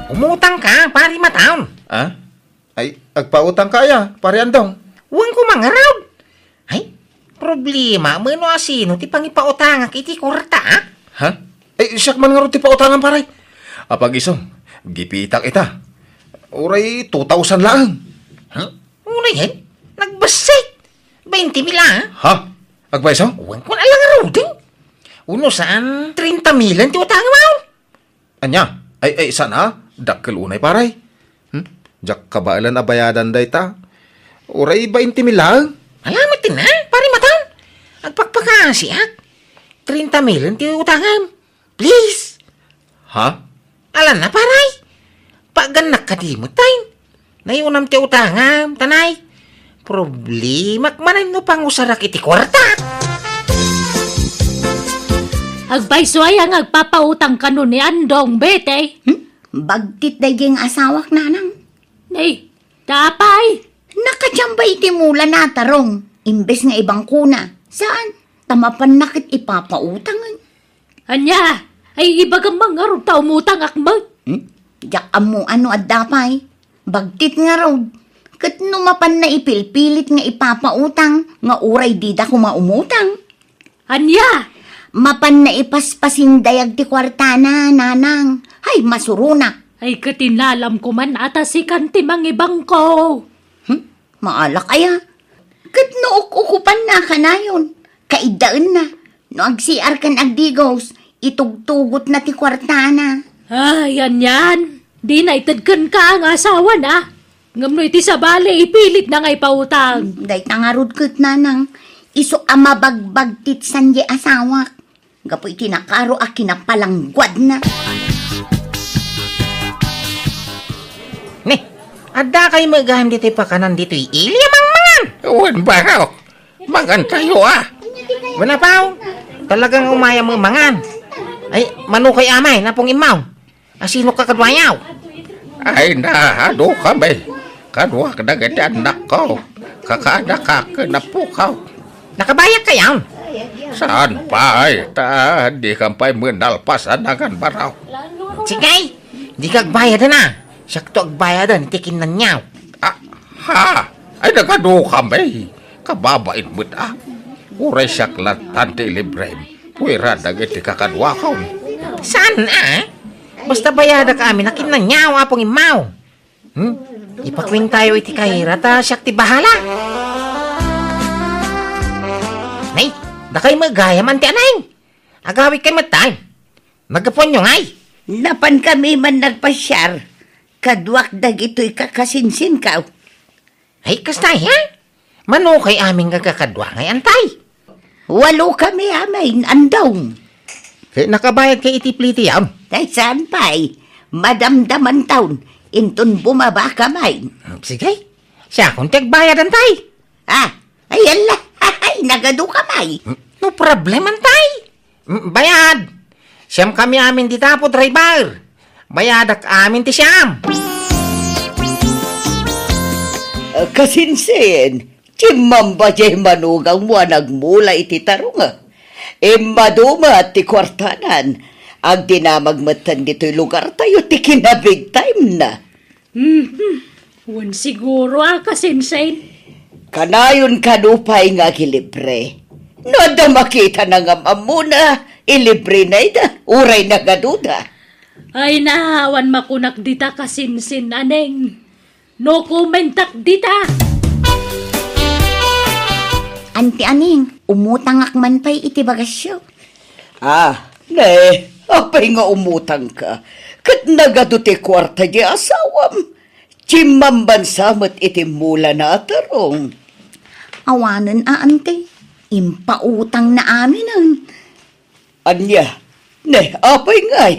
Umutang ka, pari mataon. Ah? Ay, agpautang kaya, pare Andong. Huwag ko mangaraw. Ay, problema, mano asino ti pangipautang iti kurta, ha? Ha? Ay, siyak man nga rin ti pautangan, pare. Apag isong, gipitak ita. Uray, 2,000 lang. Ha? Una yan? Nagbasik. 20 mila, ha? Ha? Agbay isong? Huwag ko alang araw din. Uno saan 30 milan ti utang mo. Anya? Ay, sana? Dakkel unay, pare. Jak kabailan abayadan day ta. Uray, 20 mil lang. Alamat din, ha? Pari mataon. Agpagpakasi, ha? 30 milan ti utangam. Please. Ha? Alam na, paray. Paganak ka di mo tayo. Nayunam ti utangam, tanay. Problema, manan no pang usarak iti kwarta. Agbay suay ang agpapautang kanu ni Andong, bete. Bagtit daging asawak nanang. Nay, tapay. Nakachambay ti mula na tarong. Imbes nga ibang kuna. Saan? Tamapan nakit ipapautangan. Anya, ay ibagang mga ruta umutang akmat. Jak amo ano at dapay. Bagtit nga raw. Kat numapan na ipilpilit nga ipapautang. Nga uray dida kumaumutang. Anya, Mapan na ipaspasin dayag ti kwartana, nanang. Hay, masurunak. ay katinalam ko man ata si kanti mang ibang ko. Maala kaya. Kat nuuk-ukupan na kanayon. Kaidaan na. No agsiar kan agdigos, itugtugot na ti kwartana. Ay, yan. Di na itadkan ka ang asawa na. Ngamno iti sabali, ipilit na nga ipautang. Day tangarod kat nanang. Iso amabagbagtit sanje asawak. Gapo itinakaro a kinapalangguad na. Ne, ada kayo magaham dito pakanan dito ili amang mangan. Uwan baraw. Mangan tayo Wala pa, talagang umaya mo mangan. Ay, mano kay amay, napong imaw. Asino ka kadwayaw? Ay nahado kami. Kadwa ka na ganyan anak ko. Kakada ka kinapukaw. Nakabayag kayaw? Saan pa ay? Di kampay menalpasan dengan baraw. Sige, di kagbayad na. Sakto agbayadan, tikin na niyaw. Ha? Ay nagado kami. Kababain mo ta. Uray saklat tante librem. Puwira dagiti kakadwa ko. Saan na? Basta bayada ka amin, nakin na niyaw, apong imaw. Ipakwin tayo iti kahira, ta siyak ti bahala. Nay, da kayo magaya man ti anay. Agawit kayo matay. Nagapon nyo ngay. Napan kami man nagpasyar. Kadwak dag ito'y kakasinsin ka. Ay, kastay, ha? Mano kay aming gagakadwa ngay antay. 8 kami amay, andong. Kaya nakabayad kay iti-pliti yan. Tay saan pa'y? Madamdaman taon. Intun bumaba kamay. Sige, siya kung tagbayad antay. Ayan la. Ay, nagado kamay. No problem antay. Bayad. Siyam kami amin di tapo, driver. Bayadak amin ti siyam. Kasinsin, chimamba jay manugang mo nagmula iti tarunga. Maduma at ti kwartanan. Ang dinamagmatan dito'y lugar tayo ti kinabig time na. Wan siguro kasinsain. Kanayon kanupay nga gilibre. No da makita na nga mamuna, ilibre na ida, uray na gaduda. Ay nahawan makunak dita kasinsin aneng. No komentak dita. Anti aning, umutang akman pa'y iti bagasyo. Ne, apay nga umutang ka. Kat nagaduti kwarta di asawam. Chimamban samot iti mula na atarong. Awanan ante, impautang na aminan. Anya, ne, apay ngay.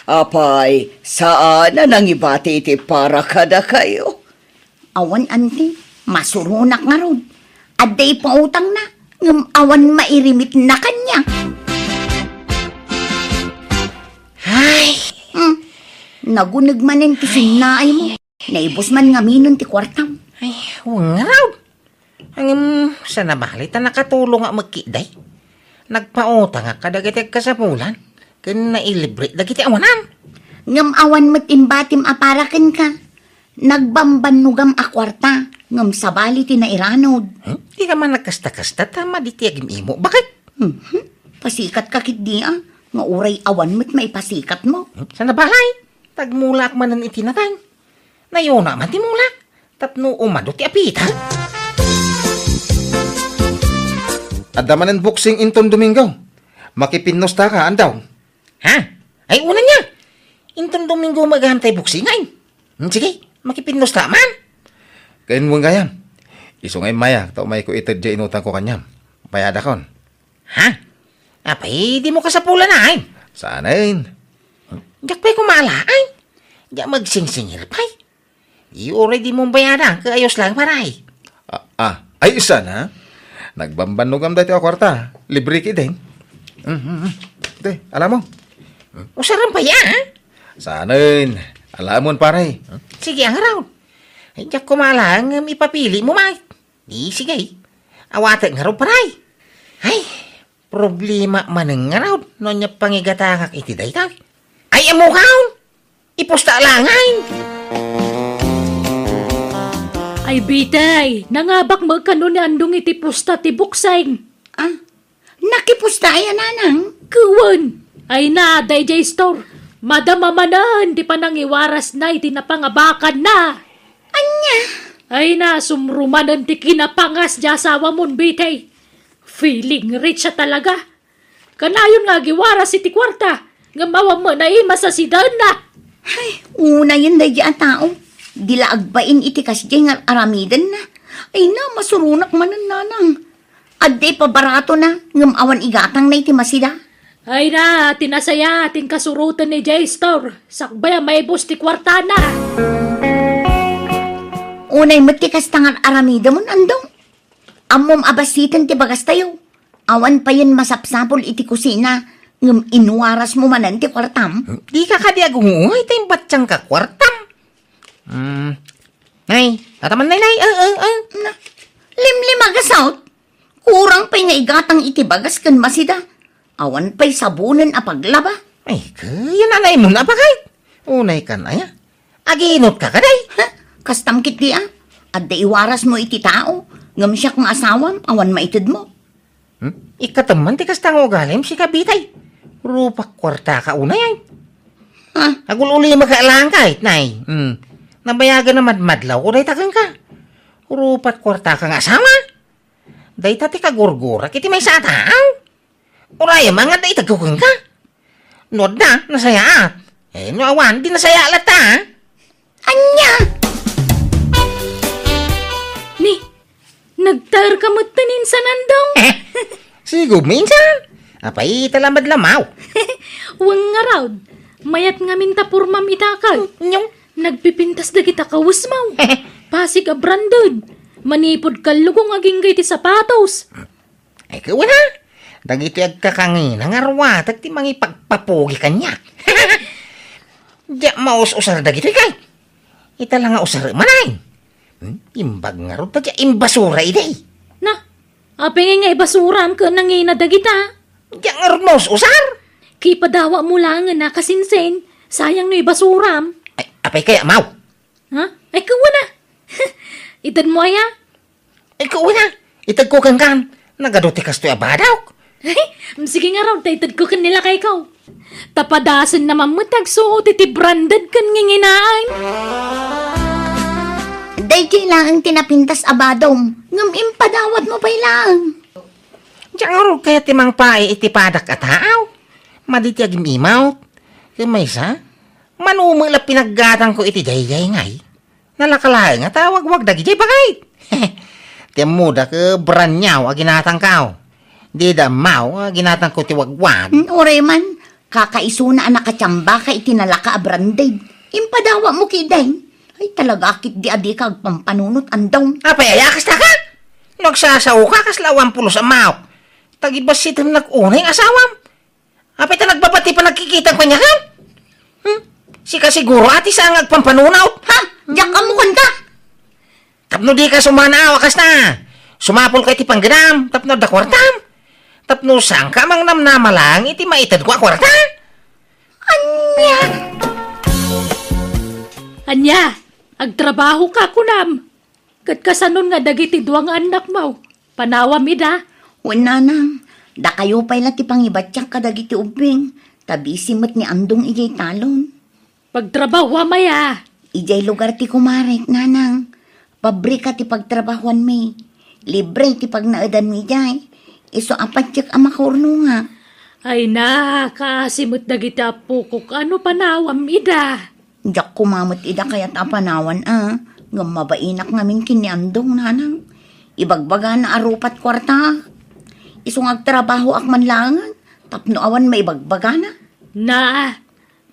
Apay, saan na nangibati iti para kada kayo? Awan ante, masurunak nga ron. Aday pautang na, ngam awan mairimit na kanya. Ay, Nagunag manin ti sinnaay mo. Naibos man nga minon ti kwartam. ay, huwag nga raw. Sa nabalit na nakatulong nga magkiday. Nagpautang nga kadagiti kasapulan. Kaya nailibre dagiti awanan. Ngam awan mo't imbatim aparakan ka. Nagbambanugam akwarta. Ngam sabali tinairanod. Di ka man nagkasta-kasta, tama di tiyagim imo. Bakit? Pasikat ka kit di ah. Nga uray awan mo't maipasikat mo. Sana balay? Tagmulak manan itinatang. Nayuna man ti mulak. Tapno umado ti apita. Adamanan boxing inton Domingo. Makipinnosta ka, andaw. Ha? Ay, una niya. Inton Domingo maghahantay buksingan. Sige, makipinlosta man. Kain mo gayam. Isungay maya, tao may ko itad dya inutang ko kanyam. Bayada kon. Ha? Apay, di mo kasapulan na ay. Sanain. Diyak pa'y kumalaan. Diyak magsingsingir pa'y. Iuray di mong bayaran, kaayos lang paray. Ay isa na. Nagbambanugam dati ako kwarta. Libre ki din. De, alam mo. Usaran pa ya, ha? Sanain. Alamon paray. Sige, ang araw. Ay, diyak kumalang, ipapili mo, Mike. Di, sige. Awatan nga raw paray. Ay, problema manang nga raw. No niya pangigatangak iti daytag. Ay, amukaw. Ipusta langain. Ay bitay, nangabak mo kano ni andong iti pusta ti bukseng. Nakipustaya nanang. Kuwan, ay na, day store. Madama manan, di pa nangiwaras na iti napangabakan na. Anya? Ay na, sumrumanan ti kinapangas di asawa mon bitay. Feeling rich siya talaga. Kanayon nga giwaras iti kwarta, nga mawam mo na masasidan na. Ay, una yun na ang tao. Dila agbain iti kasdi nga aramidan na. Ay na, masurunak manan nanang. Adde pa barato na, ngam awan igatang na iti masida. Ay na, tinasaya ating kasurutan ni J-Store. Sakbaya may bus ti kwarta na. Unay matikas tangan aramida mo andong. Amom abasitan ti bagas tayo. Awan pa yan masapsapol iti kusina. Ngam inuwaras mo manan ti kwartam. Di ka kadiagungungay tayong batsang ka kwartam. Nay, tataman nay. Na, limlim agasaut. Kurang pa'y nga igatang iti bagas kan masida. Awan pa'y sabunan a paglaba. Ay, kaya nanay mo na ba kahit? Unay ka na ya. Aginot ka kaday. Ha? Kastam kit di ah. At iwaras mo iti tao. Ngam siya kong asawam, awan maitid mo. Ikataman ti kastang ugalim si kabitay. Rupak kwarta ka unay ay. Ha? Agul-uli makailangan kahit, nay. Nabayagan na madmadlaw o day tagang ka. Rupat kwarta ka nga sama. Day tati kagurgura kiti may sa tao. Uraya mga day tagkugang ka. Nod na, nasayaat. No awan, di nasaya alata. Anya! Ni, nagtar ka matanin sa nandong. Sigo minsan. Apay talamad lamaw. Wang nga raw, mayat nga mintapurmam itakal. Nyong. Nagpipintas na kita kawusmaw. Pasig a branded. Manipod kalugong aging gayti sapatos. Ay kawan ha. Dagiti agkakangin ang arwa. Tagti mangi pagpapugi kanya. Diya maus-usar dagiti kay. Ita lang nga usar manay. Imbag nga ro. Tadya imbasura iday. Na, apeng nga ibasuram ka nangina dagita. Diya nga ro maus-usar. Kipadawa mo lang nga nakasinsen. Sayang na ibasuram. Ay, apay kaya mau. Ha? Ay kawa na. Itad mo aya? Ay kawan ha. Itag ko kan. Nagadote kastoy abadaw. Ay, sige nga raw, taitad ko kanila kay ikaw. Tapadasan naman mo tagsuot iti branded kan nginginaan. Day kailangang tinapintas abadom. Ngam impadawat mo pa ilang. Diyan nga ro kaya timang pae iti padak at taaw. Maditi agim imaw. Kamaysa. Manumula pinaggatang ko iti jay-jay ngay. Nalakalay nga tawag-wag dagi jay bagay. Tiyamuda ka branyaw aginatang kao. Di da mau ginatang ko tiwagwag. Oray man, kakaisuna ang nakatsamba ka itinalaka abranded. Impadawa mo kiday. Ay talaga kit di adi kag pampanunot andong. Apay ayakas ta ka? Nagsasaw ka kaslawan pulos ang mau. Tagibas sitam nag-unay ang asawam. Apay ta nagbabati pa nagkikita ko niya ka? Si ka siguro ati sa ngagpampanunaw. Ha? Diyak ka mo kanta? Tapno di ka sumana awakas na. Sumapol ka iti pangginam. Tapno da kwartam. Tapno sang ka mang namnamalang iti maitad ko a kwarta. Anya? Anya, agtrabaho ka kunam. Kat kasanon nga dagiti duwang anak mo. Panawam ida. Wala nang. Da kayo pa'y lati pangibatyak kadagiti ubing. Tabi simot ni andong ijay talon. Pagtrabaho maya. Ijay lugar ti kumarek, nanang. Pabrika ti pagtrabahuan may. Libre ti pagnaadan mi jay. Iso apat tsak ang makurno nga. Ay na, kasimot dagiti apukok. Ano panawam ida? Diyak kumamot ida kaya't apanawan Nga mabainak ngamin kiniandong, nanang. Ibagbaga na arupat kwarta. Isong agtrabaho ak manlangan. Tapno awan may ibagbaga na. Na,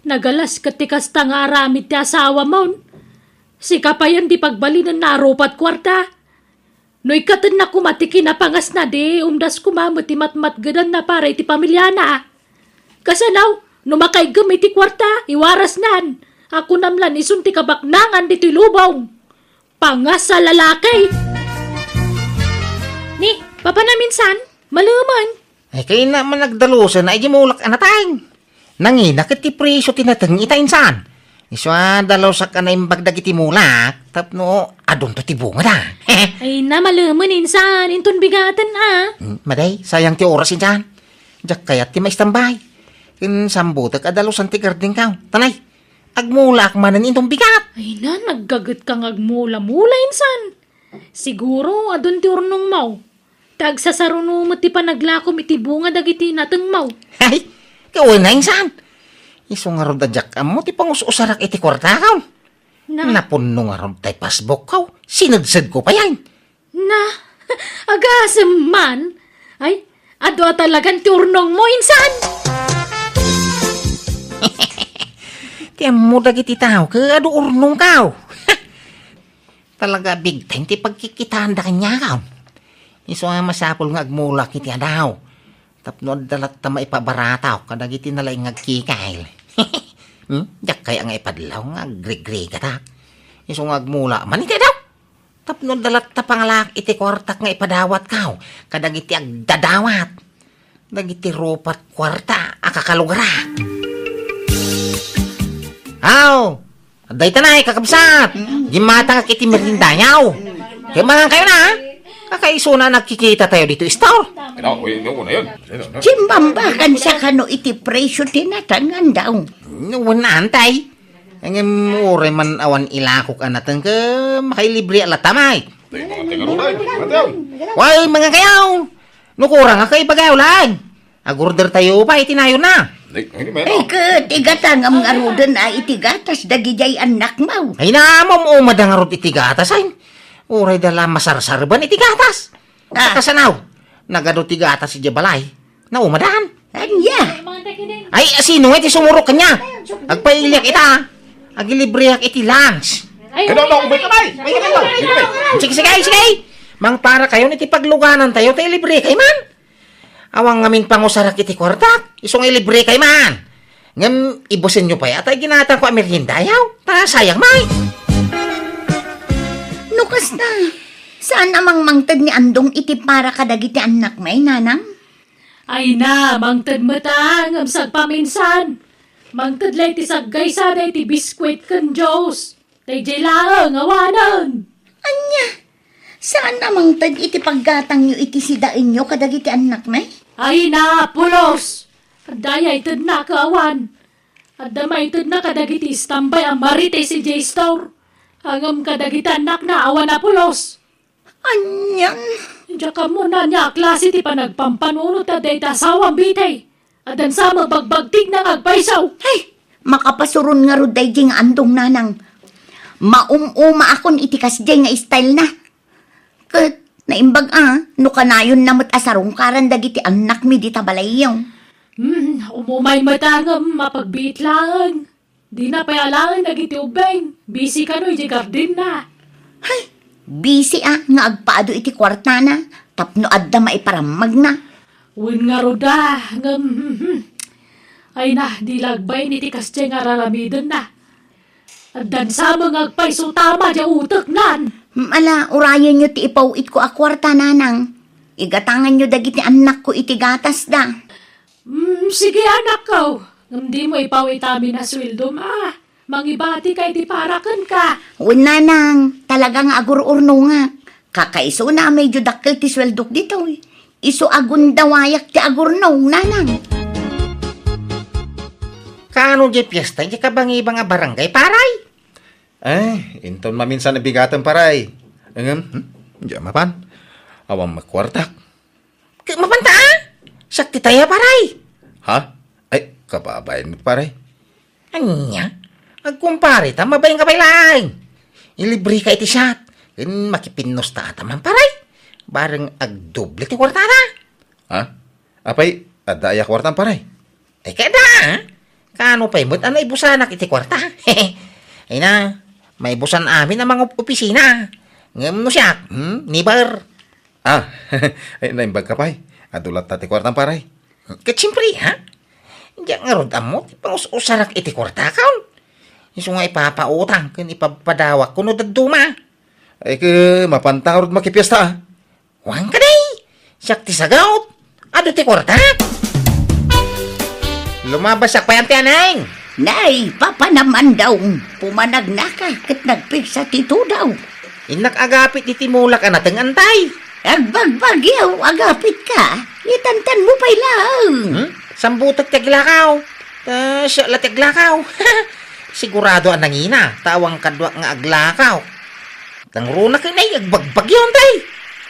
nagalas katikas nga aramid ti asawa mo. Si kapayan di pagbalinan na arupat kwarta. No ikatan na kumatiki na pangas na di, umdas kumamot ti matmatgadan na para iti pamilya na. Kasanaw, no makaigam iti kwarta, iwaras nan. Ako namlan isun ti kabaknangan di ti lubong. Pangas sa lalaki. Ni, papa na minsan, maluman. Ay kayo naman nagdalusan na ijimulak anatang. Nanginak iti presyo tinatang itain saan. Iswa dalaw sa kanay bagdag iti mulak, tapno adon to ti bunga da. Ay na maluman insan, inton bigatan Maday, sayang ti oras insan. Diyak kayat ti maistambay. Kin sambutak adalusan ti garding kaw. Tanay, agmulak manan intong bigat. Ay na, naggagat kang agmula-mula insan. Siguro adon ti urnong mau. Tagsasaruno mo ti panaglakom iti bunga dagiti nateng mau. Ay, kawin na insan. Iso nga ron da jak amo ti pangus-usarak iti kwarta kaw. Napunno nga ron tay pasbok kaw. Sinadsad ko pa yan. Na, agasam man. Ay, ado talagang ti urnong mo insan. Ti amo dagiti tao ka ado urnong kaw. Talaga big time ti pagkikitaan da kanya kaw. Iso nga masapol nga agmulak iti adaw. Tapno dalat ta maipabarataw kadagiti nalay nga agkikail. Diyak kaya nga ipadlaw nga agri-gri katak. Iso nga agmula man iti adaw. Tapno dalat ta pangalak iti kwartak nga ipadawat kaw kadagiti agdadawat. Dagiti rupat kwarta akakalugara. Aw! Aday tanay kakabsat! Gimata nga kiti merinda nyaw. Kaya mga kayo na ha? Kakaiso na nagkikita tayo dito, store. Ano, yung una yun. Simbambakan sa kano iti presyo tinatangan daw. Wanaan tay. Ang mure man awan ilakok anatan ka makailibre alatamay. Tayo mga tingarunay. Mataw. Why, mga kayaw! Nukurang nga kayo bagaw lang. Agorder tayo pa, itinayo na. Ay, hindi Ay, katigatang ang arudan ay itigatas dagijay anak mo. Ay na, umad ang arot itigatas ay. Uray dala masarsarban itigatas. Kasanaw, nagado tigatas si Jabalay. Na umadahan. Anya? Ay, sino nga iti sumurok kanya? Agpailiak ita. Agilibriak iti lunch. Ay, no, may kamay. May kamay. Sige. Mang para kayo niti pagluganan tayo, tayo libre kay man. Awang ngamin pangusarak iti kwartak. Isong ilibre kay man. Ngam, ibusin nyo pa yata ginatang ko amerinda yaw. Ta, sayang may. Nukas na. Saan amang mangtad ni Andong iti para kadagiti anak may, nanang? ay na, mangtad matang, amsag paminsan. Mangtad lay ti saggay sana iti biskwit kan Diyos. Tay jay laang, awanan. Anya? Saan amang tad iti paggatang nyo iti sidain nyo kadagiti anak may? Ay na, pulos. Adaya itad na kaawan. Adamay itad na kadagiti istambay ang marite si J-Store. Hangam kadagiti anak na awan na pulos. Anyan? Diya ka muna niya, klase ti panagpampanunot at day tasawang bitay. Adan sa magbagbagtig na agpaisaw. Hey, makapasurun nga ruday di nga andong nanang. Maumuma akon iti kasjay nga style na. Kat, naimbag no kanayon namot asarong karan dagiti anak mi di tabalayaw. Umumay matangam, mapagbiit lang. Di na payalangan nagiti ubeng. Busy ka no, iti garden na. Hay, busy nga agpaado iti kwarta na. Tapno adda maiparamag na. Uwin nga roda, ay na, di lagbay ni ti kasjay nga raramidan na. At dan sa mga agpaiso tama di utak nan. Mala, urayan nyo ti ipawit ko a kwarta nanang. Igatangan nyo dagiti anak ko iti gatas da. Sige anak ko, hindi mo ipawit amin na sweldo ma. Mangibati kay di parakan ka. Una nang, talagang agur-urno nga. Kakaiso na medyo dakkel ti sweldok dito eh. Iso agun dawayak ti agurno, nanang. Kano di piyesta, di ka bang ibang barangay, paray? Ay, inton maminsan nabigatan paray. Diyan mapan. Awang makwartak. Mapanta, sakti tayo, paray. Ha? Ay, kababayan mo paray. Anya? Agkumpare, tamabayin ka lang. Ilibre ka iti shot. Makipinos ta taman paray. Bareng agdoble ti kwartada. Ha? Apay, adaya kwartan paray. Ay kada, kano pa imot ano ibusanak iti kwarta. Ay na, may ibusan amin ang mga opisina. Ngam no siya, nibar. Ah, ay naimbag ka pay. Adulat ta ti kwartan paray. Katsimpre ha? Diyan nga rod amo, pangus-usarak iti kwarta kaon. Iso nga ipapautang, kun ipapadawak kuno daduma. Ay ke mapantang rod makipiyesta ah. Huwag ka day! Sakti sa gaot! Ado ti kwarta! Lumabas sa payan ti anay! Nay, papa naman daw. Pumanag na ka, kat nagpigsa tito daw. Inak agapit iti mulak anateng antay! Agbagbagyaw, agapit ka. Itantan mo pa'y lang. Sambutak tiaglakaw! Siya la tiaglakaw! Sigurado ang nangina, tawang kadwa nga aglakaw. Tangruna ka na agbagbagyaw tay!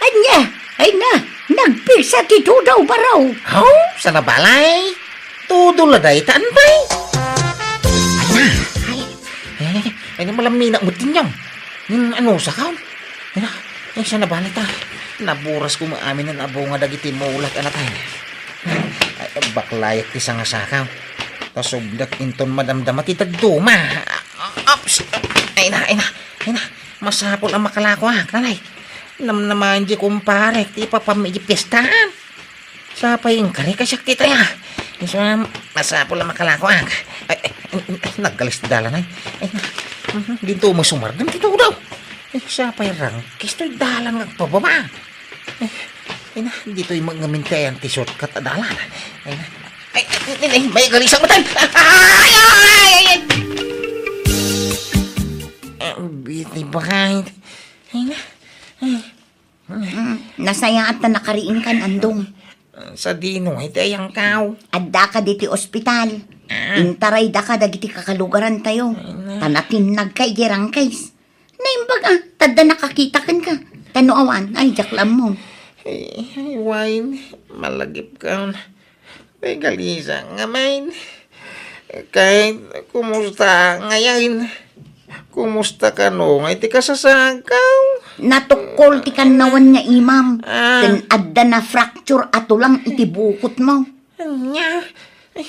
Anya, ay na, nagpigsa tito daw baraw. Oh, sa nabalay! Tudol na day taantay! Ay na malamina mo tinyong. Ano sa kaon? Ay sa nabalay ta. Naburas ko maamin ng abo nga dagiti mulat anatay. Ay baklayak ti nga sakaw. Tasubdak inton madamdama ti tagduma. Ops! Ay na. Masapol ang makalako ha, nanay. Naman di kumpare, ti papamigi pistahan. Sapay yung kari kasyak ti tayo. Iso masapol ang makalako ha. Ay, naggalis ti dalan ay. Ginto mo sumardam ti daw. Sapay rangkis to'y dalan nga pababa. Ay na, dito yung mga mintayan ti shortcut a dalan. Ay na. Ay, may galisang matay. Ay! Bitay bakit? Ay na. Nasaya at na nakariin kan andong. Sa dino, ay tayang kaw. Adda ka diti ospital. Intaray da ka dagiti kakalugaran tayo. Tanatin nagkay gerang kays. Naimbag tada nakakita kan ka. Tanuawan, ay jaklam mo. Ay, wine, malagip ka. Ay, galisa nga main. Kahit kumusta ngayon. Kumusta ka no? Ngay ti kasasagaw. Natukol ti kanawan nga imam. Ken adda na fracture ato lang iti bukot mo. Anya? Ay,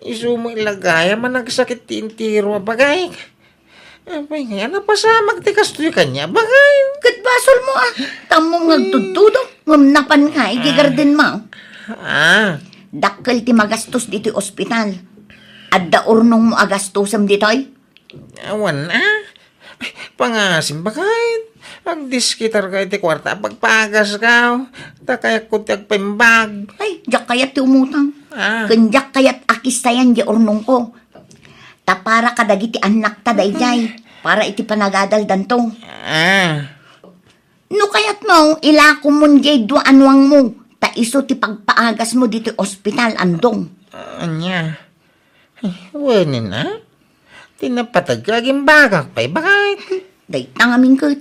iso mo ilagaya man nagsakit ti intiro bagay. Ay, nga napasamag ti kastoy kanya bagay. Kat basol mo Tamo ngagtudtudo. Ngumnapan ka, igigarden mo. Dakkel ti magastos diti ospital. Adda urnong mo agastusam ditoy. Awan pangasim bagay. Ang diskitar ka iti kwarta pagpagas ka. Takaya ko ti agpembag. Ay, jak kayat ti umutang. Kenjak kayat akistayan di urnong ko. Tapara kadagi ti anak ta dayjay. Para iti panagadal danto. No kayat mo, ilako mon jay dua anwang mo. Ta iso ti pagpaagas mo dito ospital andong. Anya? Wani na? Tinapatag kaging bagak pa'y bakit? Day tangamin ko.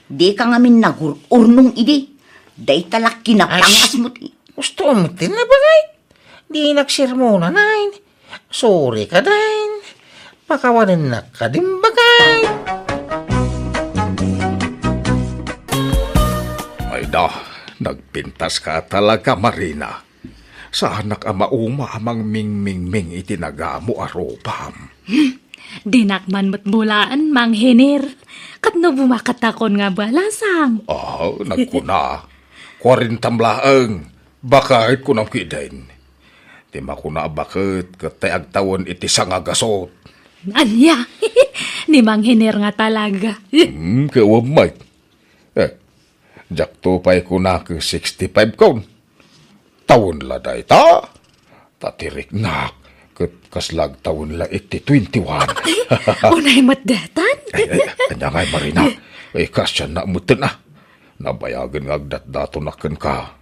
Di ka ngamin nagurnong idi. Day talak kinapangas mo ti. Gusto mo tin na bakit? Di nagsir mo na nain. Sorry ka dahin. Pakawanan na ka din bakit? Ay da, nagpintas ka talaga, Marina. Sa anak ama uma amang ming-ming-ming itinagamo aropam. Dinakman mo't bulaan, Mang Henir. Kat no bumakatakon nga balasang. Nagkuna. 40 laeng. Bakit ko nang kidain? Di makuna bakit katay agtawon iti sangagasot. Anya, ni Mang Henir nga talaga. Kawamay. Jakto pa'y kuna ke 65 kaon. Tawon la day ta. Tatirik nak. Kat kaslag taon la iti 21. Unay matdatan? Kanya ngay Marina. Kasya na mutin na. Nabayagan nga agdat-dato na ka.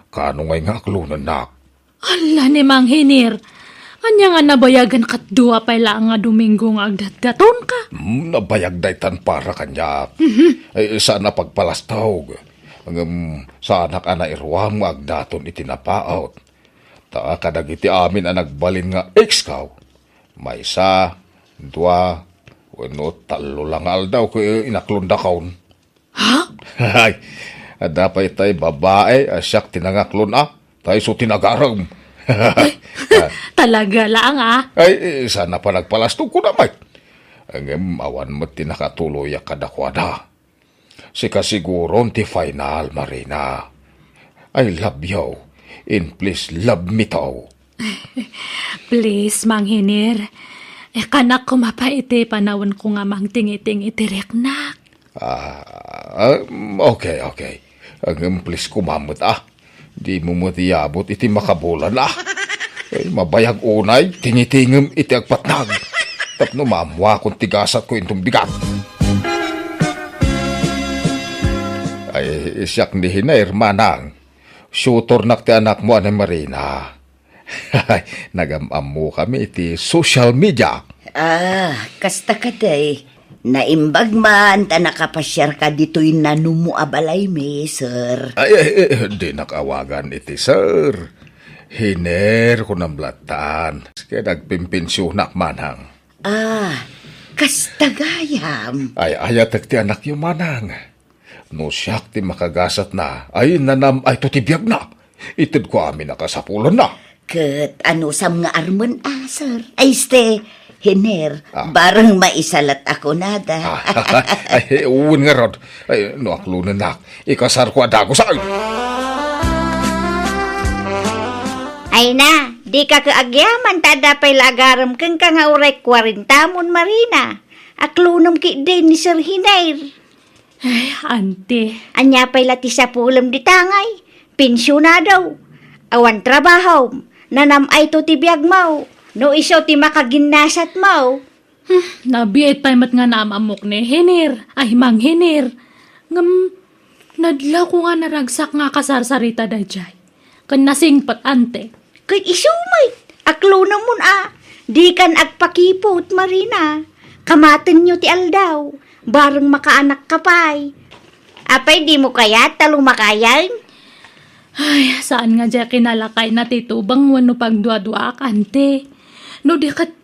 Kano ngay nga aklunan na. Ala ni Mang Hinir. Anya nga nabayagan kat dua pa lang nga Domingo nga agdat-daton ka. Nabayag daytan para kanya. Sana pagpalastawg. Sana ka na irwam nga agdaton itinapaot. Ta kadag iti amin ang nagbalin nga ex-kaw. May isa, dua, wano talo lang aldaw ko inaklunda kaon. Ha? Ay, dapay tay babae, asyak tinangaklon tayo so tinagaram. Talaga lang Ay, sana pa nagpalastog ko na, Mike. Ang awan mo tinakatuloy kadakwada. Sika siguro ti final, Marina. I love you. And please love me too. Please, Mang Hinir. Kanak ko mapaiti panawan ko nga mang tingiting itirek na. Okay. Ang please kumamot Di mo mo tiyabot iti makabulan Ay, mabayag unay, tingitingem iti agpatnag. Tapno mamwa kung tigasat ko itong bigat. Ay, siyak ni Hinair manang. Shooter nak ti anak mo ani Marina. Nagamam mo kami iti social media. Kasta ka day. Naimbag man, ta nakapasyar ka dito'y nanumu abalay me, sir. Ay, di nakawagan iti, sir. Hiner ko ng blatan. Kaya nagpimpinsyunak manang. Kasta gayam. Ay, ayat ti anak yung manang. No siyak ti makagasat na, ay nanam ay tutibiyag na. Itid ko amin nakasapulan na. Kat ano sam nga arman sir. Ay ste, Hiner, barang maisalat ako nada. Ay, uwin nga rod. Ay, no aklunan na. Ikasar ko adago sa Ay na, di ka kaagyaman tada pa'y lagaram kang ka nga uray 40 mon Marina. Aklunam ki din ni Sir Hinair. Ay, ante. Anya pa'y lati sa pulam di tangay. Pensyon na daw. Awan trabaho. Nanam ay to tibiyag mo. No iso ti makaginasat mo. Nabiit pa'y mat nga naamamok ni Hinir. Ay, Mang Hinir. Nadla ko nga naragsak nga kasarsarita da jay. Kan nasingpat ante. Kay isumay. Aklunam mon Di kan agpakipot Marina. Kamaten nyo ti aldaw. Barang makaanak ka pa'y. Apay di mo kaya talong makayan? Ay, saan nga dya kinalakay na titubang wano pagdua-dua ante. No di kat,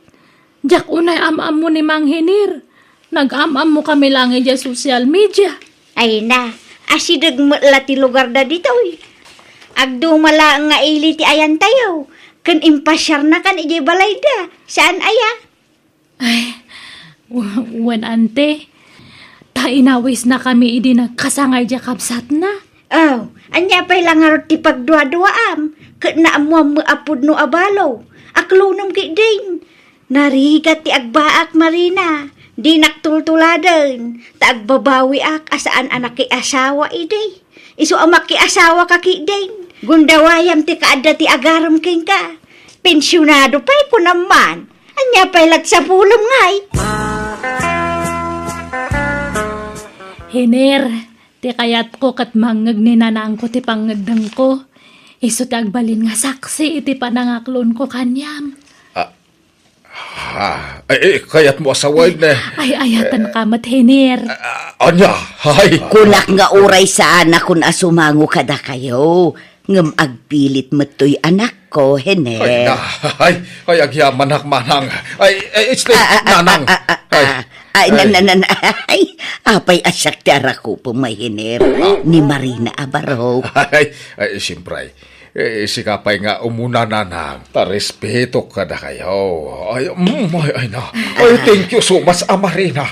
jak unay am-am mo ni Mang Hinir. Nag-am-am mo kami lang dya social media. Ay na, asidag la ti lugar da dito Agdumala nga ili ti ayan tayo. Kan impasyar na kan ijay balay da. Saan aya? Ay, wan ante. Inawis na kami idi nagkasangay dya kapsat na. Anya pa'y langarot ti pagdua-duaam. Kat naamuam mo apod no abalo. Aklunam ki din. Narigat ti agbaak Marina. Di naktultuladan. Ta agbabawi asaan anak ki asawa idi. Iso amak ki asawa ka ki din. Gundawayam ti kaada ti agaram king ka. Pensyonado pa'y po naman. Anya pa'y lat sa pulong ngay. Hinir, ti kayat ko kat mangag ni nanang ko ti pangagdang ko. Iso ti agbalin nga saksi iti panangaklon ko kanyam. Ay, kayat mo asaway na. Ay, ayatan kamat, Hinir. Anya, hay. Kulak nga uray sa anak kun asumango kada kayo. Ngam agpilit matoy anak ko, Hiner. Ay, agyaman manang. Ay, it's the nanang. Apay asyak ti arako po may Hiner. Ni Marina Abaro. Ay, siyempre. Sikapay nga umuna nanang. Tarespeto ka na kayo. Ay, na. Ay, thank you so much, Marina.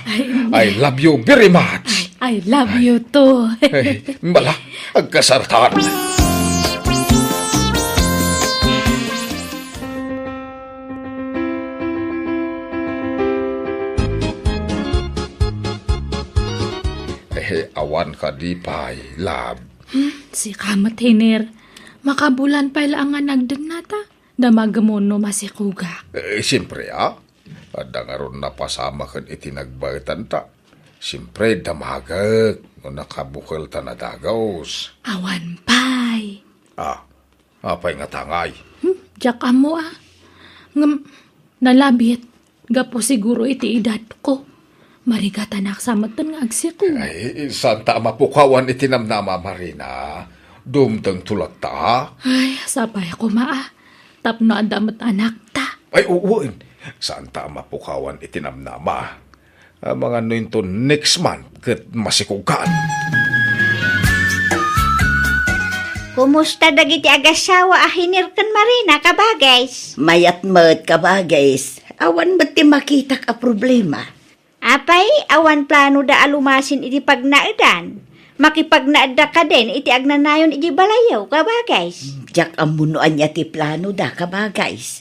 I love you very much. I love you too. Ay, mala, agkasartan. Awan ka di pa'y, love. Si kamat, Hinir. Makabulan pa lang nga nagdan nata. Damagamon no masikugak. Siyempre, ada nga ron napasama kan itinagbagitan ta. Siyempre, damagag, no nakabukal ta na dagaws. Awan pay. Apay nga tangay. Diyak amo Ngam, nalabit. Gapo siguro iti edad ko. Marigatanak sa matan nga agsiku. Ay, santa mapukawan itinamnama, Marina. Dumtang tulad ta. Ay, sabay ko Tapno ang damat anak ta. Ay, uuin. Santa mapukawan itinamnama. Mga nito next month kat masikugan. Kumusta dagiti agasawa ahinirkan Marina kabagays? Mayat mat ka ba, guys? Awan ba't ti makita ka problema? Apay, awan plano da alumasin iti pagnaadan. Makipagnaada ka din, iti agnanayon iti balayaw, kabagays. Diyak ang munuan niya ti plano da ka ba, guys?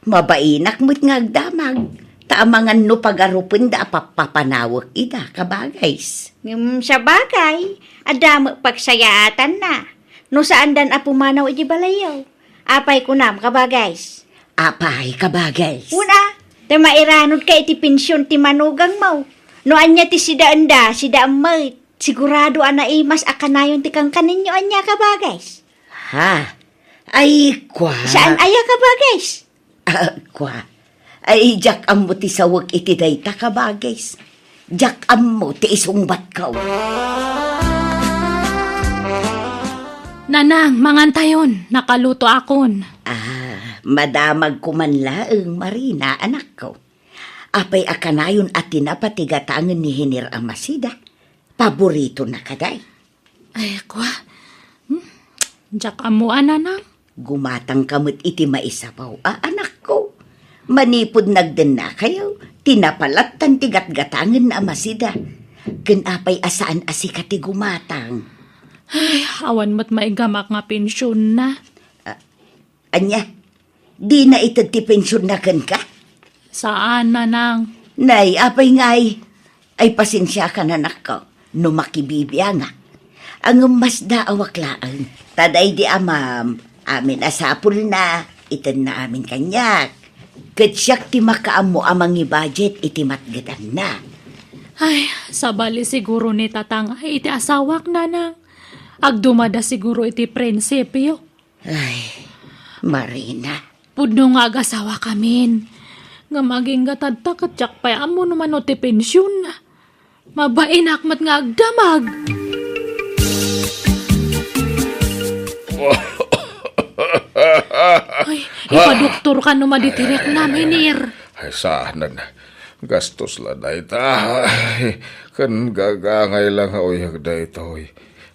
Mabainak mo't ngagdamag. Taamangan no pagarupin da papapanawag ida ka ba, guys? Sa bagay, adamo pagsayaatan na. No saan dan apumanaw iti balayaw. Apay kunam, kabagays. Apay ka ba, guys? Una, da mairanod ka iti pensyon ti manugang mo. No anya ti sidaanda, sidaamay. Sigurado anaimas akanayon ti kang kaninyo anya ka ba, guys? Ha? Ay, kwa. Saan aya ka ba, guys? Kwa. Ay, jak am mo ti sawag iti dayta ka ba, guys? Jak am mo ti isungbat ka. Nanang, mangantayon. Nakaluto akon. Madamag ko man laeng, Marina, anak ko. Apay akanayon at tinapatigatangan ni Hinir Amasida. Paborito na kaday. Ay, kwa. Diyak amo, nanang. Gumatang kamot iti maisabaw, anak ko. Manipod nagden na kayo, tinapalat tan tigat-gatangan na Amasida. Ganapay asaan asikati gumatang. Ay, awan mo't maigamak nga pensyon na. Anya, di na itad ti pensyon na kan ka? Saan, nanang? Nay, apay ngay. Ay pasensya ka na nako, no makibibya nga. Ang mas daawaklaan, taday di amam, amin asapul na, itan na amin kanyak. Katsyak ti makaam mo amang i-budget iti matgatan na. Ay, sabali siguro ni tatang ay iti asawak, nanang. Agdumada siguro iti prinsipyo. Ay, Marina. Pudno nga agasawa kamin. Nga maging gatadta katyak pa amo naman o ti pensyon na. Mabainak mat nga agdamag. Ay, ipadoktor ka no maditirek namin, Ay, saanan. Gastos la na ita. Kan gagangay lang oyag da ito.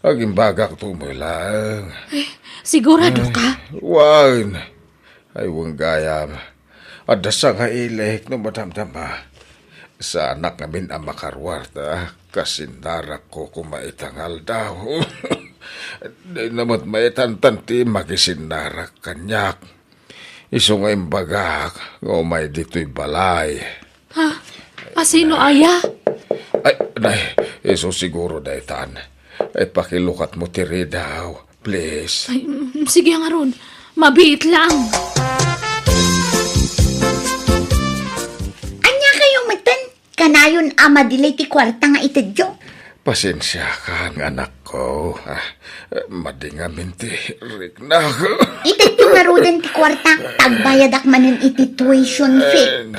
Aging bagak tumulang. Ay, sigurado ka? Wan. Ay, wang gayam. Adasa nga ilek no madamdama. Sa anak namin ang makarwarta, kasindarak ko kumaitangal daw. Di namat maitantanti magisindarak kanyak. Iso nga imbagak, ngumay dito'y balay. Ha? Asino aya? Ay, nay, iso siguro daitan. Ay, pakilukat mo tiri daw, please. Ay, sige nga ron. Mabiit lang. Anya kayo matan? Kanayon ama dilay ti kwarta nga itadyo. Pasensya ka, anak ko. Madingamin ti Rigna. Itadyo nga rodan ti kwarta. Tagbayadak manin iti tuition fee.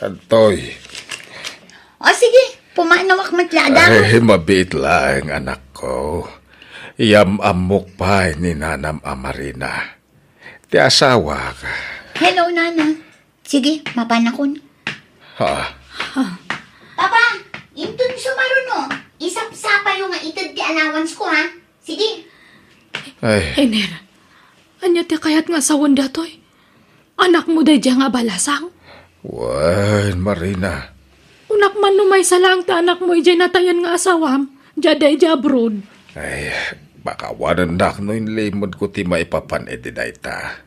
Antoy. O sige, pumanawak matlada. Ay, mabit lang, anak ko. Amok pa ni Nanam Amarina. Ti asawa ka. Hello, Nana. Sige, mapanakon. Ha? Papa, intun sumaruno. Isap-sapa yung nga itad ti allowance ko, ha? Sige. Ay, Hiner, anya ti kayat nga sawon datoy. Anak mo day nga balasang. wan, Marina. Unak man numay sa lang ta anak mo ijay natayan nga asawam. Jaday abroad. Ay, baka wananak no limod ko ti maipapan edidayta.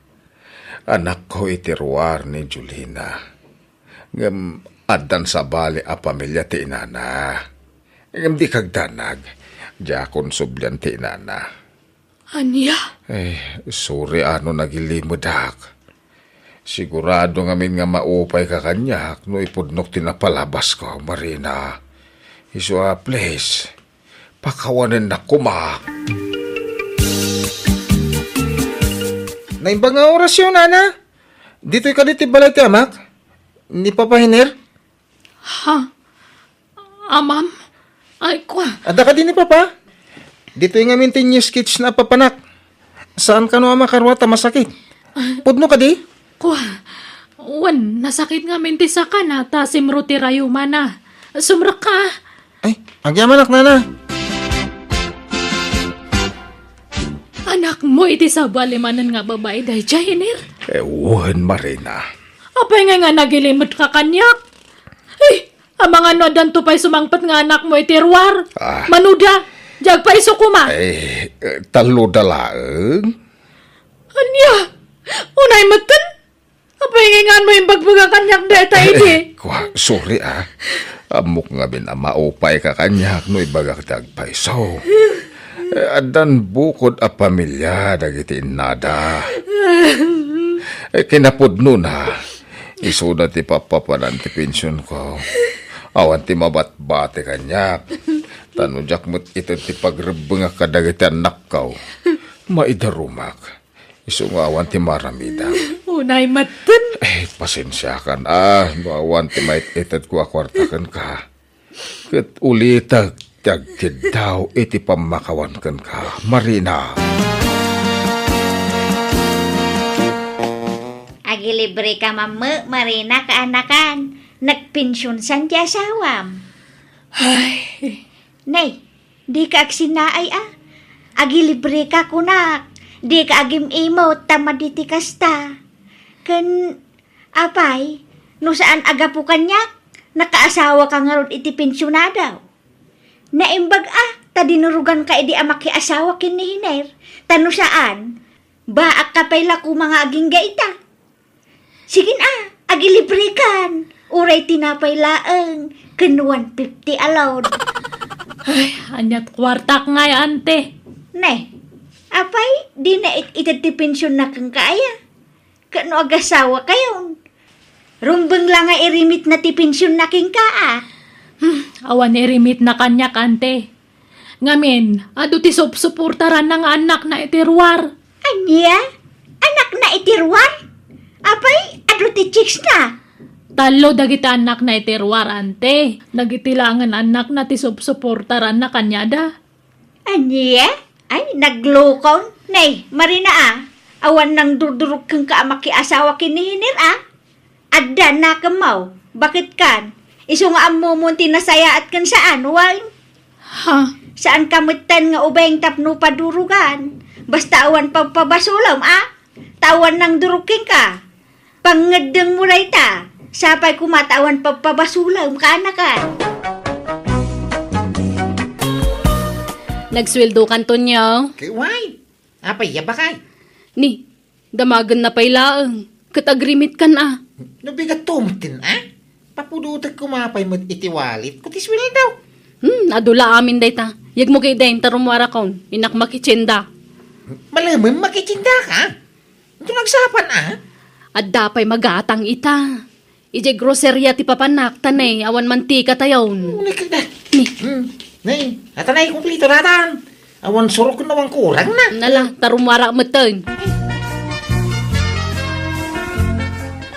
Anak ko itiruar ni Julina. Ngam adan sa bali a pamilya ti inana. Ngam di kagdanag. Diakon sublyan ti inana. Anya? Sorry ano nagilimudak. Sigurado ngamin nga maupay ka kanyak no ipudnok tinapalabas ko, Marina. Iso please, pakawanan na kuma. Naimbang nga orasyon, Ana. Dito'y ka diti balay ti amak. Ni Papa Hiner. Ha? Ma'am? Ay, kwa. Ada ka din ni Papa. Dito'y nga mintin yung sketch na papanak. Saan ka no makarwata masakit? Pudno ka di? Kwa. Wan, nasakit nga minti sa kana, ta simruti rayuma na. Sumrak ka. Ay, agyamanak na na. Anak mo iti sa balimanan nga babae dahi Jainer. Ewan, Marina. Apay nga nagilimot ka kanyak. Ay, ang mga nodan to pa'y sumangpat nga anak mo iti ruwar. Manuda, jag pa iso kuma. Talo dalaeng? Anya, unay matan. Apay nga mo yung bagbaga kanyak deta iti. Sorry Amok nga bin maupay ka kanyak no ibagak tagpaiso. Adan bukod a pamilya dagiti inada. Kinapudno na. Isuda ti papapanan ti pensyon ko. Awan ti mabatbate kanyak. Tanudyak mo't ito ti pagrebeng nga kadagiti anak ko. Maidarumak. Isu nga awan ti maramida. Unay matan. Pasensya kan awan ti maitetad ko akwartakan ka. Kat ulitag tagtid daw iti pamakawan kan ka, Marina. Agilibre ka mama, Marina, kaanakan. Nagpensyon san ti asawam. Ay. Nay, di ka agsinaay Agilibre ka kunak. Di ka agim imo, tamaditi kasta. Kan, apay, no saan agapu kanyak, nakaasawa ka nga ron iti pensyonadaw. Naimbag ta dinurugan ka edi amaki asawa kin ni Hiner. Tano saan, baak ka pay laku mga aging gaita. Sigin agilibre kan, uray tinapay laeng, kan 150 allowed. Ay, anyat kwartak nga ante. Nay, apay, di na itatipensyon na kang kaya. Kano agasawa kayon? Rumbeng lang nga irimit na tipensyon na king kaa. Awan irimit na kanyak ante. Ngamin, adu ti suportaran ng anak na itirwar. Anya? Anak na itirwar? Apay, adu ti chicks na. Talo dagiti anak na itirwar ante. Nagitilangan anak na ti suportaran na kanyada. Anya? Ay, naglokon. Nay, Marina awan nang durdurog kang kaamaki asawa kinihinir Adda na kamaw. Bakit kan? Iso nga amumunti na saya at kan saan, wal? Ha? Saan kamutan nga ubay tapno padurugan? Basta awan pagpabasulam, Tawan ng duruking ka. Pangedeng mo ray ta. Sapay kumatawan pagpabasulam ka na ka. Nagsweldo kan to niyo. Kiway. Apay, yabakay. Ni, damagan na pailaang. Katagrimit kan Nabigat tumatin, Papududag kumapay mo't itiwalit. Kutiswil daw. Adula amin day ta. Yag mo kay dahin tarumwara kaun. Inak makitsinda. Malaman makitsinda ka. Ito nagsapan, At dapay magatang ita. Ije groceria ti papanak tanay. Awan mantika tayon. Unay ka na. Ni, Nay, atanay kumplito natan. Awan surok ko nawang kurang na. nala, tarumwara matan.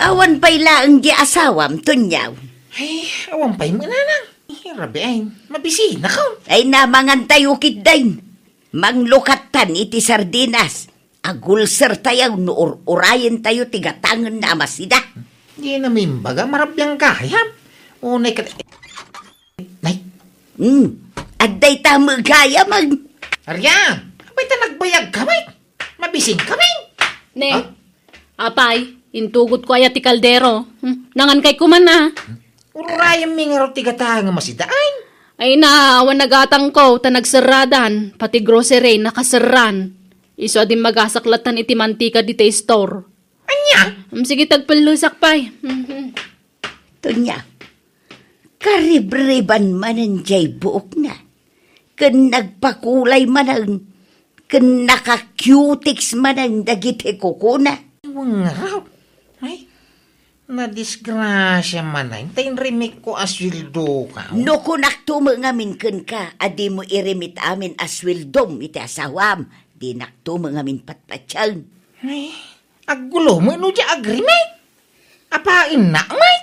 Awan pa'y laang di asawam, tunyaw. Ay, awan pa'y mananang. Rabi ay, mabisi na ka. Ay namangan tayo kitdain. Manglukatan iti sardinas. Agulser tayo, urayan tayo, tigatangan na amasida. Di na mimbaga, marabyang kayam. Unay ka... Nay, Adday tamo gaya mag... Arya, abay ta nagbayag kamay. Mabising kami. Ne, apay, intugot ko ay ti kaldero. Nangan kay kuman Ururayang may nga tigatang nga masidain. Ay na, awan nagatang ko, ta nagsaradan, pati grocery, nakasaran. Iso adin magasaklatan iti mantika di te store. Anya? Sige, tagpalusak pay. Tunya, karibriban man ang jay buok na. Kan nagpakulay man ang Ken naka-cutics man ang dagiti kukuna. Nga raw. Ay, nadisgrasya man ay. Tayin remik ko aswildo ka. No kunak tumangamin ken ka, adi mo irimit amin aswildom iti asawam. Di naktumangamin patpatsyan. Ay, aggulo mo no di agrimay. Apain na, may.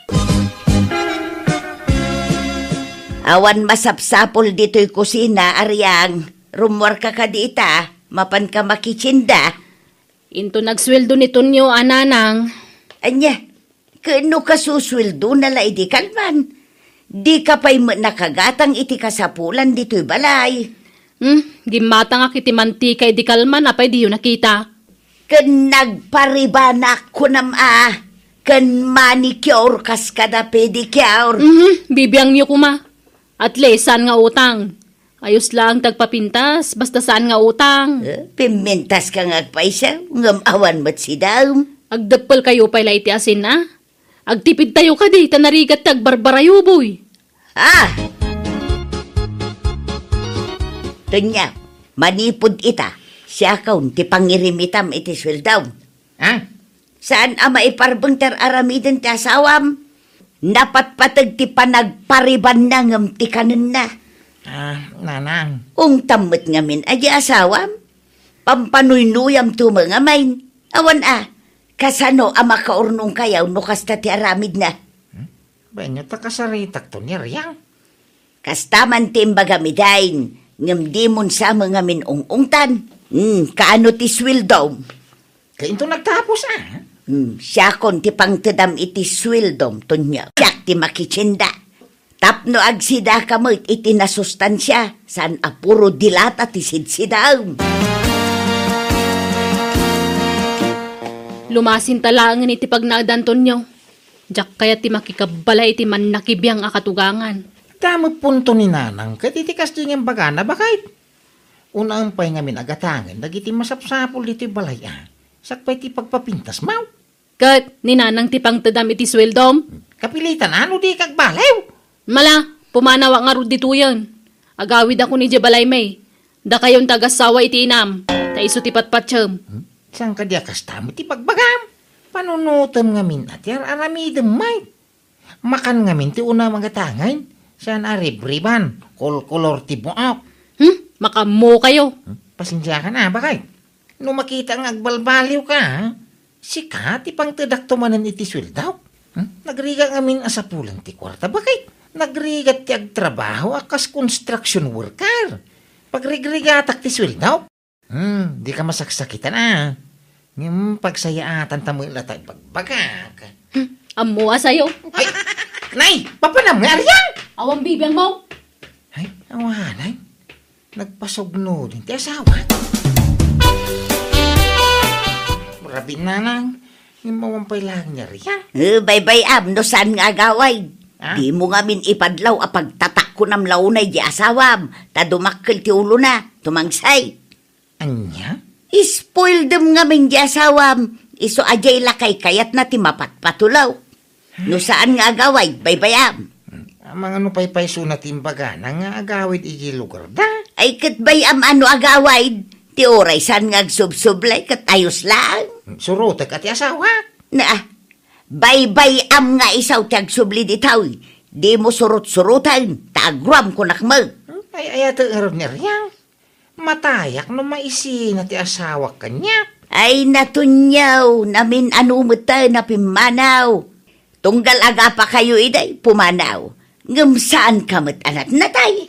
Awan masapsapol dito'y kusina, Aryang. Rumor ka dita, mapan ka makichinda. Into nagsweldo ni Tonyo, ananang. Anya, kano ka susweldo na la iti kalman? Di ka pa'y nakagatang iti kasapulan dito'y balay. Di matang iti mantika di kalman, apay di yun nakita. Ken nagparibanak ko ken manicure kas kada pedicure. Bibiyang niyo kuma. At least, saan nga utang? Ayos lang tagpapintas, basta saan nga utang. Pimintas ka nga agpaisa, ngam awan mat si daw. Agdagpal kayo pala iti asin na. Agtipid tayo ka di, tanarigat tagbarbarayo boy. Tunya, manipod ita, siya kaun ti pangirimitam iti sweldaw. Saan ama iparbang tar aramiden ti asawam? Napatpatag ti panagpariban na ngam ti kanin na. Nanang. Tammet ngamin aja asawam. Pampanuynoyam tumangamain. Awan kasano ama kaurnong kayaw no kasta ti aramid na. Banyo ta kasaritak to ni Riyang. Kastaman ti imbagamidain. Ngam di mon sa mga minungungtan. Kaano ti swildom? Kainto nagtapos Siya kon ti pangtedam iti swildom tunya. Siyak ti makichinda. Tapno agsida kamot iti nasustansya. San apuro dilata ti sidsidaw. Lumasin talangan iti pagnadanton nyo. Diyak kaya ti makikabala iti man nakibiyang akatugangan. Damot punto ni Nanang, katitikas din yung bagana, bakit? Unang pa'y ngamin agatangan, nagiti masapsapol dito yung balay, Sakpay ti pagpapintas, mau. Kat, ninanang ti pangtedam iti sweldom. Kapilitan, ano di kagbalew? Mala, pumanawa nga ro dito yan. Agawid ako ni Jebalay May. Da kayon tagasawa iti inam. Ta iso ti patpatsyam. Saan ka diya kastamo ti pagbagam? Panunutam ngamin at yar aramidem may. Makan ngamin ti una magatangan. Saan aribriban, kolor ti buok. Makamo kayo. Pasensya ka na, bakit? Nung makita ang agbalbaliw ka, sika ti pangtedak tumanan iti sweldaw. Nagriga ngamin asapulan ti kwarta, bakit? Nagrigat ti agtrabaho akas construction worker. Pagrigrigatak ti sweldaw. Di ka masaksakitan pagsayaatan tamula tayo pagbagak. Amo asayo. Ay, nay, papanam nga riyan! Awang bibiyang mo. Ay, awanay. Nagpasugno din ti asawa. Rabin na lang. Yung mawampay lang niya riyan. Bye-bye no saan nga agaway. Di mo ngamin ipadlaw apagtatak ko ng launay di asawam. Ta dumakkel ti ulo na, tumangsay. Anya? Ispoil dem ngamin di asawam. Iso ajay lakay kayat na ti mapatpatulaw. No saan nga agaway, bye-bye Mga nupay-pay sunat imbaga na nga agawid iji lugar da. Ay katbay ano agaway. Ti oray saan nga agsubsublay kat ayos lang. Surutek at asawa. Bye-bye nga isaw ti agsubli ditaw. Di mo surut-surutan. Tagram ko nakmag. Ay ayato nga ni Riyang. Matayak no maisi na ti asawa kanya. Ay natunyaw namin anumata na pimanaw. Tunggal aga pa kayo iday, pumanaw. Ngam saan kamat alat natay?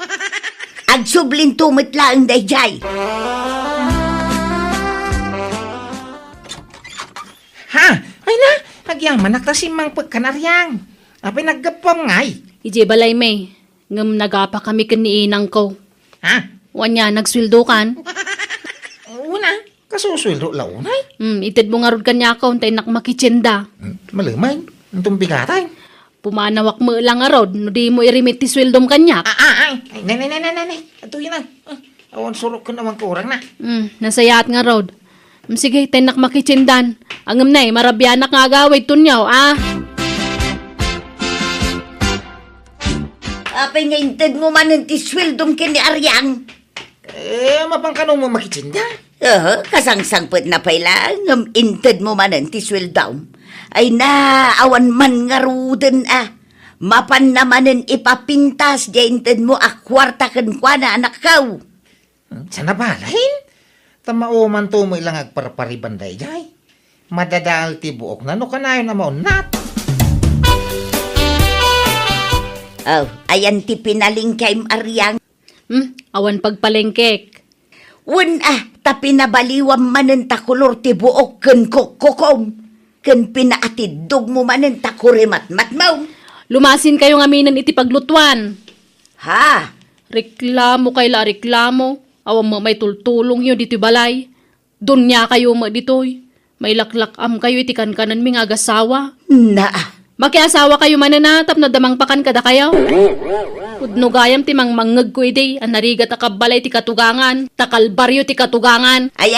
Agsublin tumit lang day jay. Ay na, agyaman naktasimang pagkanaryang. Apay naggapam ngay. Ije balay may. Ngam nagapa kami kaniinang ko. Wanya, nagswildo kan? Una, kasuswildo launay. Itid mo nga rod kanya ako, untay nakmakichinda. Malamay, itong bigatay. Pumanawak mo lang nga rod, no di mo irimit ti sweldom kanya. Ay, nay. Ito yun na. Awan surok ko naman kurang na. Nasayaat nga rod. Sige, tay nakmakichindan. Angam na marabyanak nga agaway tunyaw, Apay nga intid mo man ti sweldom kini Aryang. Mapangkanong mo makitsinda. Kasangsangpet na pala, ngam inted mo manan ti sweldaw. Ay awan man nga ruden Mapan namanen ipapintas, di inted mo kwarta kan kwa na anak kau. Sana balahin? Tamao man to mo ilang agparparibanday, jay. Madadal ti buok na no kanayon na maunat. Ayan ti pinalingkay Aryang. Awan pagpalengkek. Ta pinabaliwam manen ta kulor ti buok ken kokom. Ken pinaatidog mo manen ta kurimat-mat mo. Lumasin kayo ngaminan iti paglutuan. Ha? Reklamo kay la reklamo. Awam mo may tultulong yun dito balay. Doon niya kayo mo ditoy. May laklakam kayo iti kankanan ming agasawa. Makiasawa kayo mananatap na damangpakan kada kayo. Udno gayam ti mangmangag ko iti. Anarigat akabalay ti katugangan. Takalbaryo ti katugangan. Ay.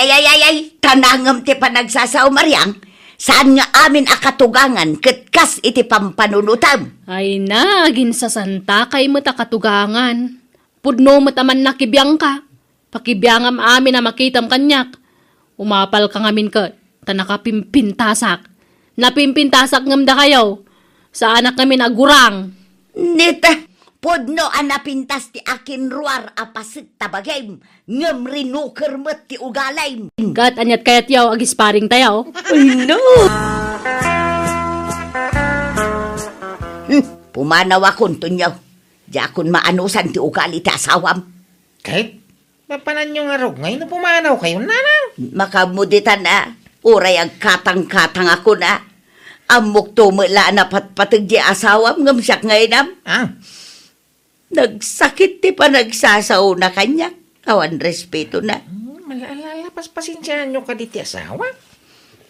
Tanangam ti panagsasaw Maryang. Saan nga amin akatugangan ketkas iti pampanunutam? Ay na, ginsasanta kay mo takatugangan. Pudno mo taman nakibiyang ka. Pakibiyangam amin na makitam kanyak. Umapal ka ngamin ka. Tanakapimpintasak. Napimpintasak ngam da kayo. Sa anak namin agurang. Nita, podno anapintas ti akin ruar apasit tabagay. Ngam rinuker met ti ugalay. Gat anyat kayat yaw agisparing tayaw. Ay no! Pumanaw akon tunyaw. Di akon maanusan ti ugali ti asawam. Kahit, mapanan nyo nga rog ngayon na pumanaw kayo, nanang. Makamuditan Uray ang katang-katang ako na. Amok tumula na patpatag di asawam ngam siyak ngayon Nagsakit ti pa nagsasaw na kanya. Awan respeto na. Malala, pasensyahan nyo ka diti asawa.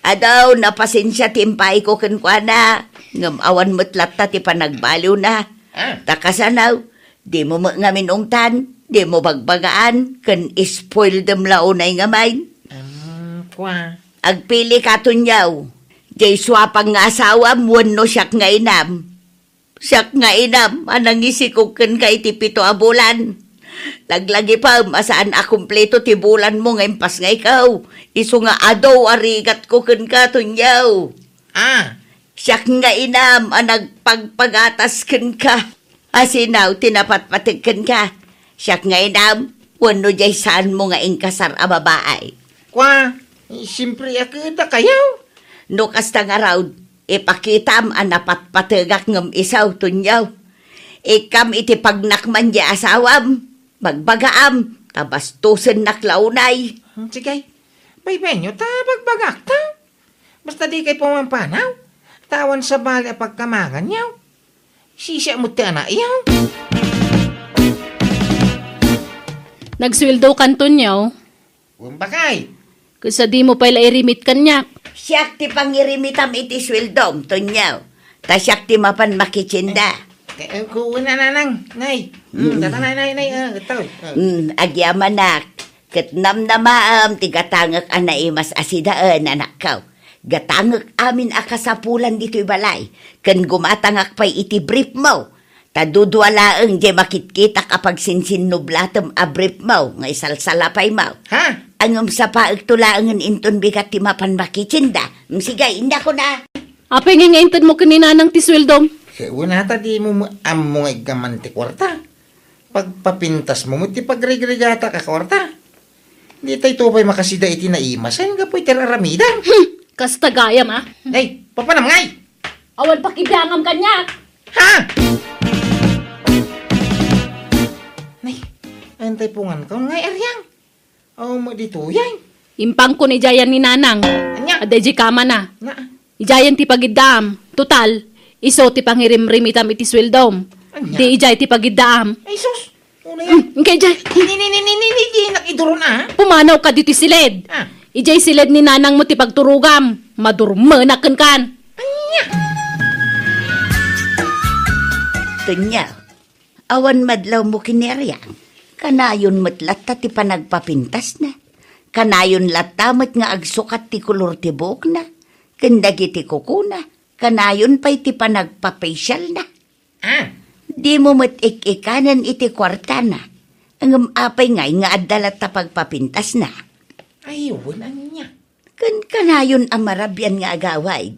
Adaw, napasensya timpay ko kenkwa na. Ngam awan metlat ti pa nagbaliw na. Takasanaw, di mo ngamin ungtan, di mo bagbagaan, kan ispoil dem launay ngamain. Kwa. Agpili ka tunyaw. Jay swapang nga asawa, no siyak nga inam. Siyak nga inam, anang isikog kan kay ti 7 bulan. Laglagi pa, masaan akumpleto ti bulan mo ngayon pas nga ikaw. Iso nga adaw, arigat ko kan ka tunyaw. Siyak nga inam, anang pagpagatas kan ka. Asinaw, tinapatpatig kan ka. Siyak nga inam, no jay saan mo nga inkasar a babaay. Kwa. Siyempre akita kayaw. No kasta nga raw, ipakitam anapat patagak ngam isaw tunyaw. Ikam iti pagnakman di asawam, magbagaam, tabastusin naklaunay. Sige, baybay nyo, bagbagak ta. Basta di kay pumampanaw, tawan sa bali a pagkamangan yaw. Sisya mo na yaw. Nagsweldo kanton yaw. Bakay. Kasi di mo pala irimit kanyak. Siyak ti pangirimitam iti sweldom, tunyaw. Ta siyak ti mapan makichinda. Kuuna nanang, nay. Tatanay, ito. Agyaman nak. Katnam na maam, ti gatangak anaimas asidaan, anak kaw. Gatangak amin akasapulan dito'y balay. Kan gumatangak pa'y iti brief mo. Tadudwalaang di makitkita kapag sinsinublatam a brief mo, nga isalsalapay mo. Ha? Angam sa paagtulaangan inton bigat ti mapan makichinda. Sige, inda ko na. Apay nga inton mo kanina ng tisweldom. Una ta di mo amo nga igaman ti kwarta. Pagpapintas mo ti pagregregata ka kwarta. Di tayo tupay makasida iti naimasan ka po'y teraramidan. Kasta gayam Ay, papanam ngay! Awan pakibyangam kanyak. Ha? Nay, antay pungan ka ngay aryang. Mo dito yan. Impang ko ni Jayan ni Nanang. Anya? Aday kama na. Na, Ijayan ti pagiddaam. Total, iso ti pangirim-rimitam iti sweldom. Anya? Di ijay ti pagiddaam. ay sus! Una yan. Kay Jay, Hindi, nakiduron pumanaw ka diti silid. Ijay silid ni Nanang mo ti pagturugam. Madurmanakan kan. Tunyaw, awan madlaw mo kineryang. Kanayon matlatta ti panagpapintas na. Kanayon latamat nga agsukat ti kulor ti buhok na. Kandagi ti kukuna. Kanayon pa'y ti panagpapasyal na. Di mo matik-ikanan iti kwarta na. Ang apay nga adalat ta pagpapintas na. Ayun, ano niya? Kan kanayon ang marabyan nga agaway.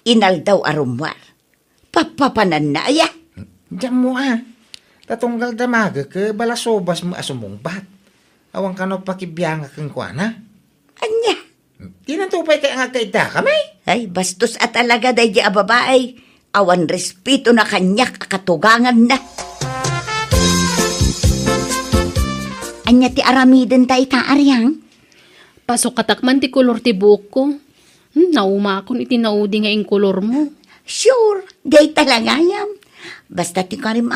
Inal daw arumwar. Papapanan na aya. Diyan mo tatunggal damaga ke balasobas mo asumong bat. Awang ka no pakibiyanga kang kuana. Anya. Di na tupay kaya nga kaita kamay. Ay, bastos at alaga day di ababaay. Awan respeto na kanyak akatugangan na. Anya ti aramiden tayo ta aryang? Pasok katakman ti kolor ti buhok ko. Naumakon iti naudi nga ing kolor mo. Sure, day talaga yam. Basta ti karim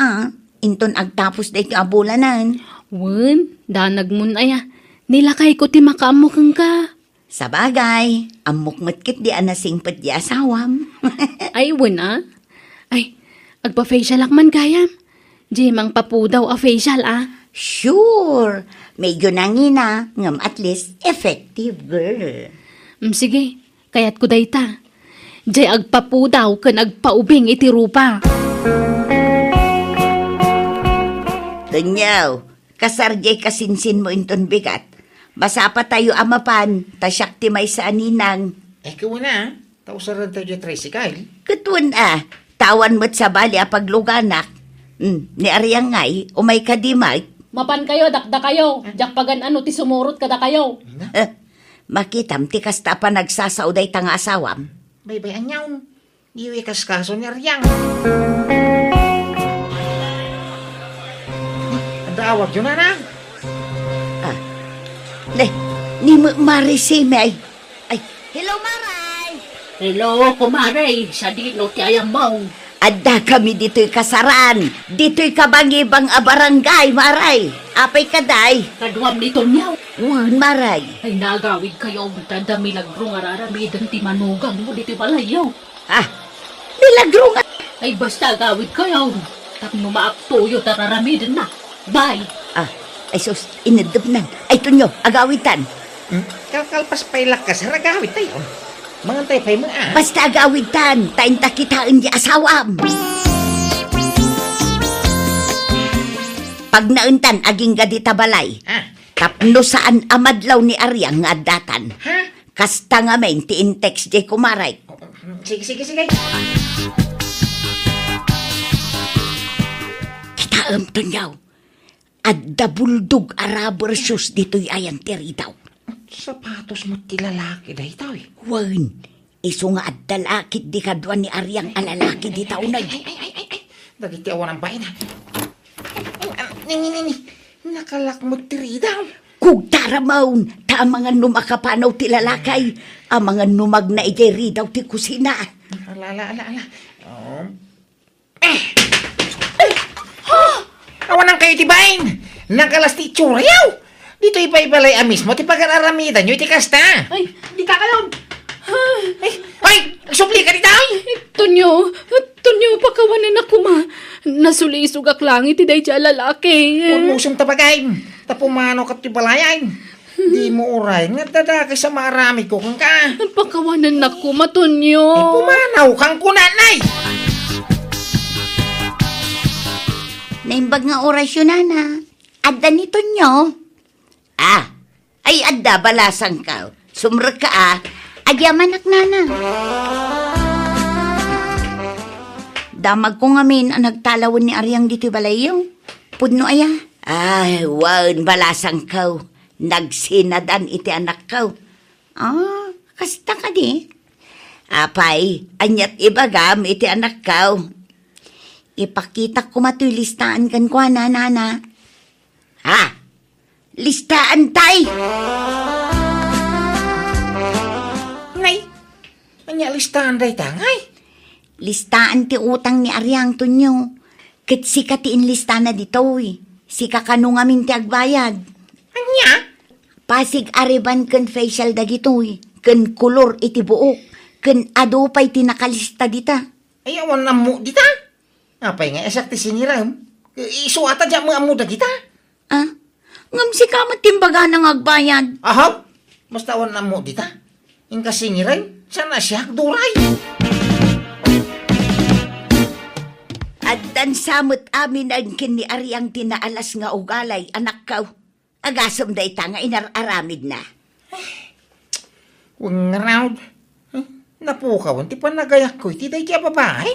inton agtapos day ti abulanan. Wen, danag mun aya. Nilakay ko ti makaamukang ka. Sa bagay, amok matkit di anasingpet di asawam. Ay, wen Ay, agpa-facial akman kayam. Di mang papudaw a facial Sure, medyo nangina, ngam at least effective girl. Sige, kayat ko dayta. Di agpapudaw kan agpaubing iti rupa. Tunyaw, kasarjay kasinsin mo inton bigat. Basa pa tayo amapan, tasyak ti may sa aninang. Kawana, tausaran tayo di tricycle. Katuan tawan mo't sa bali pagluganak. Ni Aryang ngay, umay kadimay. Mapan kayo, dakda kayo. Jak pagan ano ti sumurot kada kayo. Makitam ti kasta pa nagsasauday tanga asawam. Bay anyaw. Iwi kaskaso ni Aryang. Adawag yun na. Ni Marisime ay. Hello Maray! Hello, kumaray. Sa dino ti ayang maw. Adda kami dito'y kasaran. Dito'y kabangibang barangay, Maray. Apay kaday. Kaduam nito niyaw. Wan, Maray. Ay nagawid kayo. Tanda milagro nga raramidan ti manugang mo dito balayaw. Milagro nga. Ay basta agawid kayo. Tapno maaktuyo tararamidan na. Bye. Ay sus, inadap na. Ay tunyo, agawitan. Kalkalpas pa'y lakas, haragawit tayo. Mga tayo pa'y mga Basta agawitan, tayo takitaan di asawam. Pag nauntan, aging gadi tabalay. Tapno saan amadlaw ni Aryang nga datan. Kasta nga men, ti in-text di kumaray. Sige. Kitaam tunyaw. Adda buldog arabor shoes dito'y ayan tiri daw. Sapatos mo tilalaki dahi tao Wan, iso nga adda lakit di kadwan ni Aryang alalaki di tao na. Dagiti awan ang bayan Nini, nakalak mo tiri daw. Kug taramaun, ta mga numakapanaw ti lalakay, ang mga numag na ideri daw ti kusina. Ala. Awan ang kayo tibain. Nakalas ti tsurayaw. Dito ipaibalay mismo ti pag-aramidan nyo iti kasta. Ay, di ka kayon. Ay, nagsupli ka di tayo. Tunyo, pakawanan ako ma. Nasulisog ak lang iti day dya lalaki. Huwag mo siyang tabagay. Tapumano ka ti balayan. Di mo uray nga dadaki sa marami ko kung ka. Pakawanan ako, matunyo. Pumanaw kang kunanay. Naimbag nga orasyon na. Adda nito nyo. Ay adda balasang ka. Sumra ka Agyamanak nana. Damag ko nga min ang nagtalawin ni Aryang dito balayo. Pudno aya. Ay, wan balasang ka. Nagsinadan iti anak ka. Kasta ka di. Apay, anyat ibagam iti anak ka. Ipakita ko mato'y listaan kan kwa nana. Listaan tay! Nay, anya listahan day tangay. Listaan ti utang ni Aryang tunyo. Kat sika ti inlista na dito'y. Sika kanungamin ti agbayad. Anya? Pasig ariban kan facial dagito'y. Kan kulor iti buok. Kan adupay ti nakalista dita. Ayawan na mo dita. Apay nga esak ti siniram. Isuata dyan mo amuda kita. Ngam si kamat timbaga ng agbayad. Ahab, basta awan na mo dita. Yung kasingiran, sana siya duray. At Dan samot amin ang kini Ariang tinaalas nga ugalay, anak kaw. Agasom da ita nga inararamid na. Wang raw. Napukaw, ti pa nagayak ko, iti day kaya babae.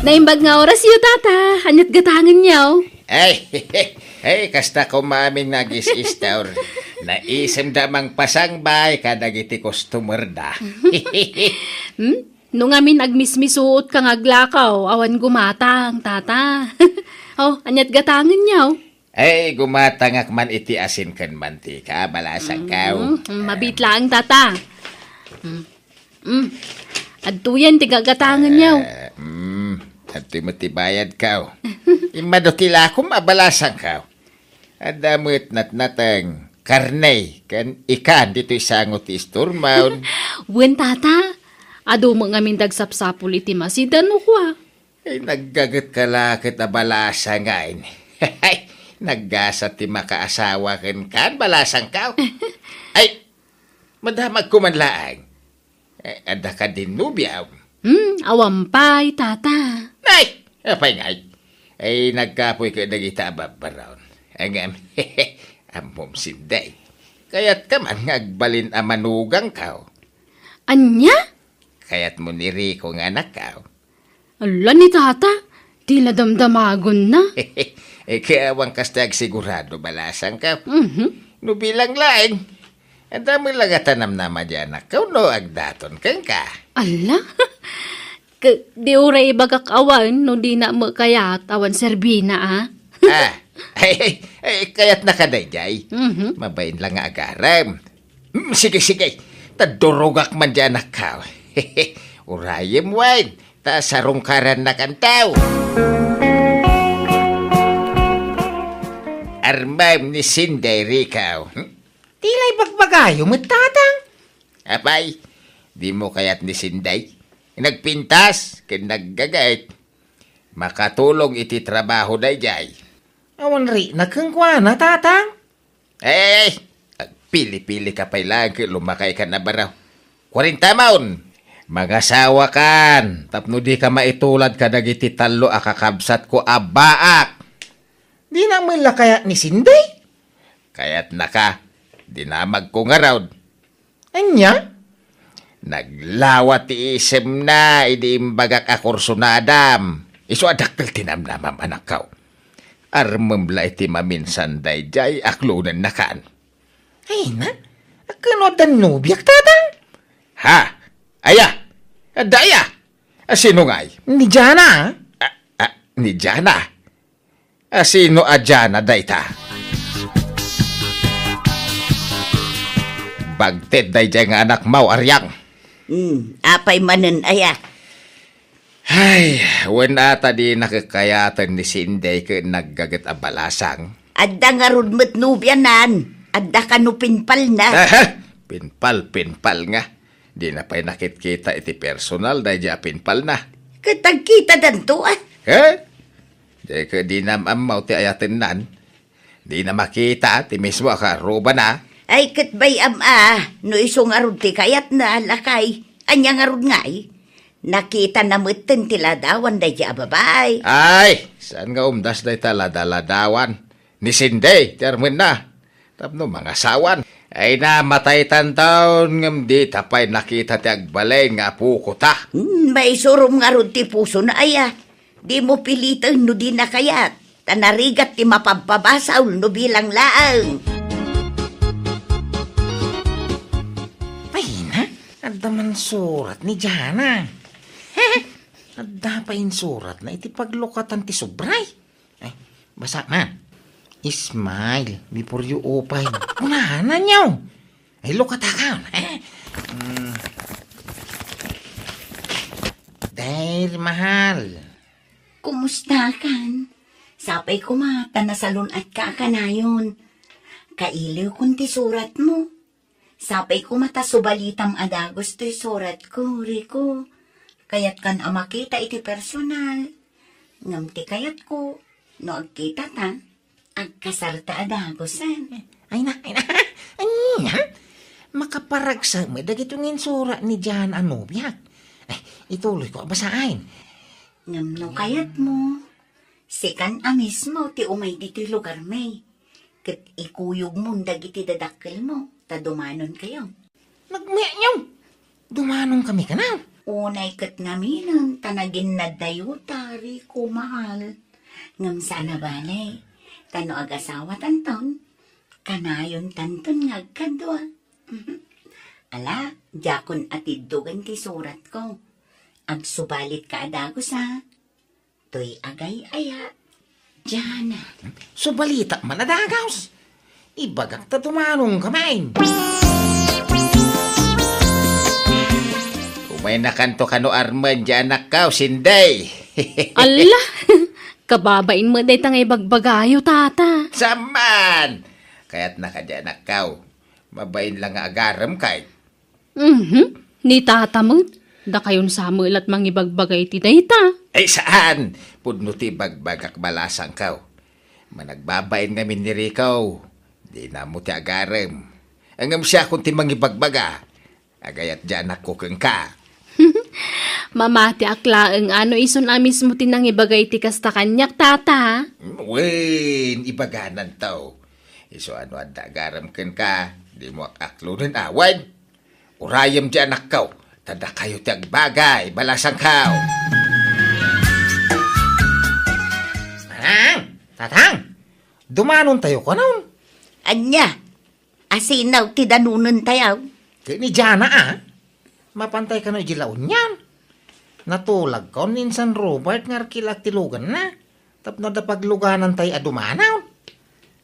Naimbag nga oras yu, tata. Hanyat gatangan niyaw. Ay, kasta ko maming nagis-istor. Naisem damang pasangbay kadagiti customer da. Nung amin agmismisuot kang aglakaw, awan gumatang, tata. Hanyat gatangan niyaw. Ay, gumatangak man iti asin kan mantika, balasang kaw. Mabit lang, tata. Adtuyan, tigagatangan niyaw. At timatibayad kaw. Imadukila ko mabalasang kaw. Adamot natang karnay kan ikan dito isangot isturmaon. Wen, tata. Ado mo ngamin dagsapsapul iti masidan mo ko. Ay, naggagat ka lakit na balasang ngayon. Naggasa ti makaasawa kan balasang kaw. Ay, madamag kumanlaang. Ada ka din nubiyaw. Awampay, tata. Ay, apay ngay. Ay, nagkapoy ka nagita ababaraon. Ang amom sinday. Kaya't ka man ngagbalin amanugang kaw. Anya? Kaya't mo ni Rico nga anak kaw. Ala ni tata. Tila damdamagon na. Kayawang kastag sigurado balasang kaw. No bilang laing. Ang dami lang atanam naman dyan na kaw no agdaton kang ka. Ala? Di uray bagak awan no di na mo kayat awan serbina Kaya't nakadayjay. Mabayin lang nga agaram. Sige. Tadurugak man dyan na kaw. Urayim wine. Ta sarungkaran na kantaw. Armam ni Sinday Rikaw. Tilay bagbagayo mo, tatang. Apay, di mo kaya't ni Sinday. Nagpintas, naggagait. Makatulong iti trabaho day jay. Awan ri, nagkangkwa na, tatang. Pili-pili ka pa'y lang, lumakay ka na baraw. 40 maon. Magasawa kan, tapno di ka maitulad ka nagiti talo akakabsat ko abaak. Di na mula kaya ni Sinday. Kaya't naka, dinamag ko nga raw. Anya? Naglawat ti isem na, idiimbagak akursunadam. Iso adaktal tinamnamam anak kaw. Armamla iti maminsan day jay aklunan na kan. Ay na, akano dan nubiyak, tatang? Ha? Aya? Daya? Sino ngay? Ni Jana. Ni Jana? Sino a Jana dayta? Bagted day jay nga anak mau aryang. Apay manen aya. Ay, wen ata di nakakayatan ni Sinday ka naggagat abalasang. Adda nga rudmet nubyanan. Adda ka no pinpal na. Pinpal nga. Di na pa'y nakit-kita iti personal dahil pinpal na. Katagkita danto Di ka di na amaw ti ayatin nan. Di na makita ti mismo akaruba na. Ay katbay no isong arud ti kayat na lakay. Anya nga rud ngay. Nakita na mutin ti ladawan dahi ababay. Ay, saan nga umdas dahi talada-ladawan? Ni Sinday, termin na. Tapno mga sawan. Ay namatay tantaon ngam di tapay nakita ti agbalay nga puko ta. May surom nga rud ti puso na aya. Di mo pilitan no di na kayat. Tanarigat ti mapampabasaw no bilang laang. Adda man surat ni Jana. Adda pa in surat na iti paglukatan ti subray. Ay, basa na. Smile before you open. Unahanan niyo. Ay, lukat ka. Dahil mahal. Kumusta kan? Sapay kumata na salon at kakanayon. Kailiw kunti surat mo. Sapay kumata subalitam adagos to'y surat ko, Rico. Kayat kan amakita iti personal. Ngamti kayat ko. No agkita ta. Agkasarta adagosan. Ay na. makaparagsa mo dagito ngin sura ni Jan Anubiak. Ituloy ko basahin. Ngamno kayat mo. Sikan amis mo ti umay dito'y lugar may. Kat ikuyog mo dagiti dadakkel mo. Tadumanon kayo. Nagmiyaw. Dumanong kami ka na. Unay kat ngaminan tanagin na dayo tari ko mahal. Ngam sana balay. Tano agasawa tanton. Kanayon tanton ngagkadwa. Ala, jakon atidugan ti surat ko. Agsubalit ka adagos ha. To'y agay aya. Diana. Subalita man adagaws. Ibagak ta dumanong kamay. Umay na kanto kano Arman dyan nakaw, Sinday. Ala, kababain mo day tangay bagbagayo, tata. Saman! Kaya't nakadyan nakaw. Mabain lang nga agaram kay. Ni tata mo, da kayon Samuel at mangibagbagay ti dayta. Ay saan? Pudno ti bagbagak balasang kaw. Managbabain nga ni Ricaw. Di na mo ti agaram. Angam siya kung ti mangibagbaga. Agayat dyan ako keng ka. Mamati aklaeng ano ison amis mo tinangibagay ti kasta kanyak, tata. Wen, ibaganan tao. Iso ano ang agaram ken ka. Di mo aklunin awan. Urayam dyan nakaw. Tada kayo ti agbagay. Balasang kaw. Tatang, dumanon tayo ka nun. Anya, asinaw ti danunan tayaw. Kaya ni Jana mapantay ka na jilaon yan. Natulag ka ninsan Robert nga kilak tilugan na. Tapno da pagluganan tayo adumanaw.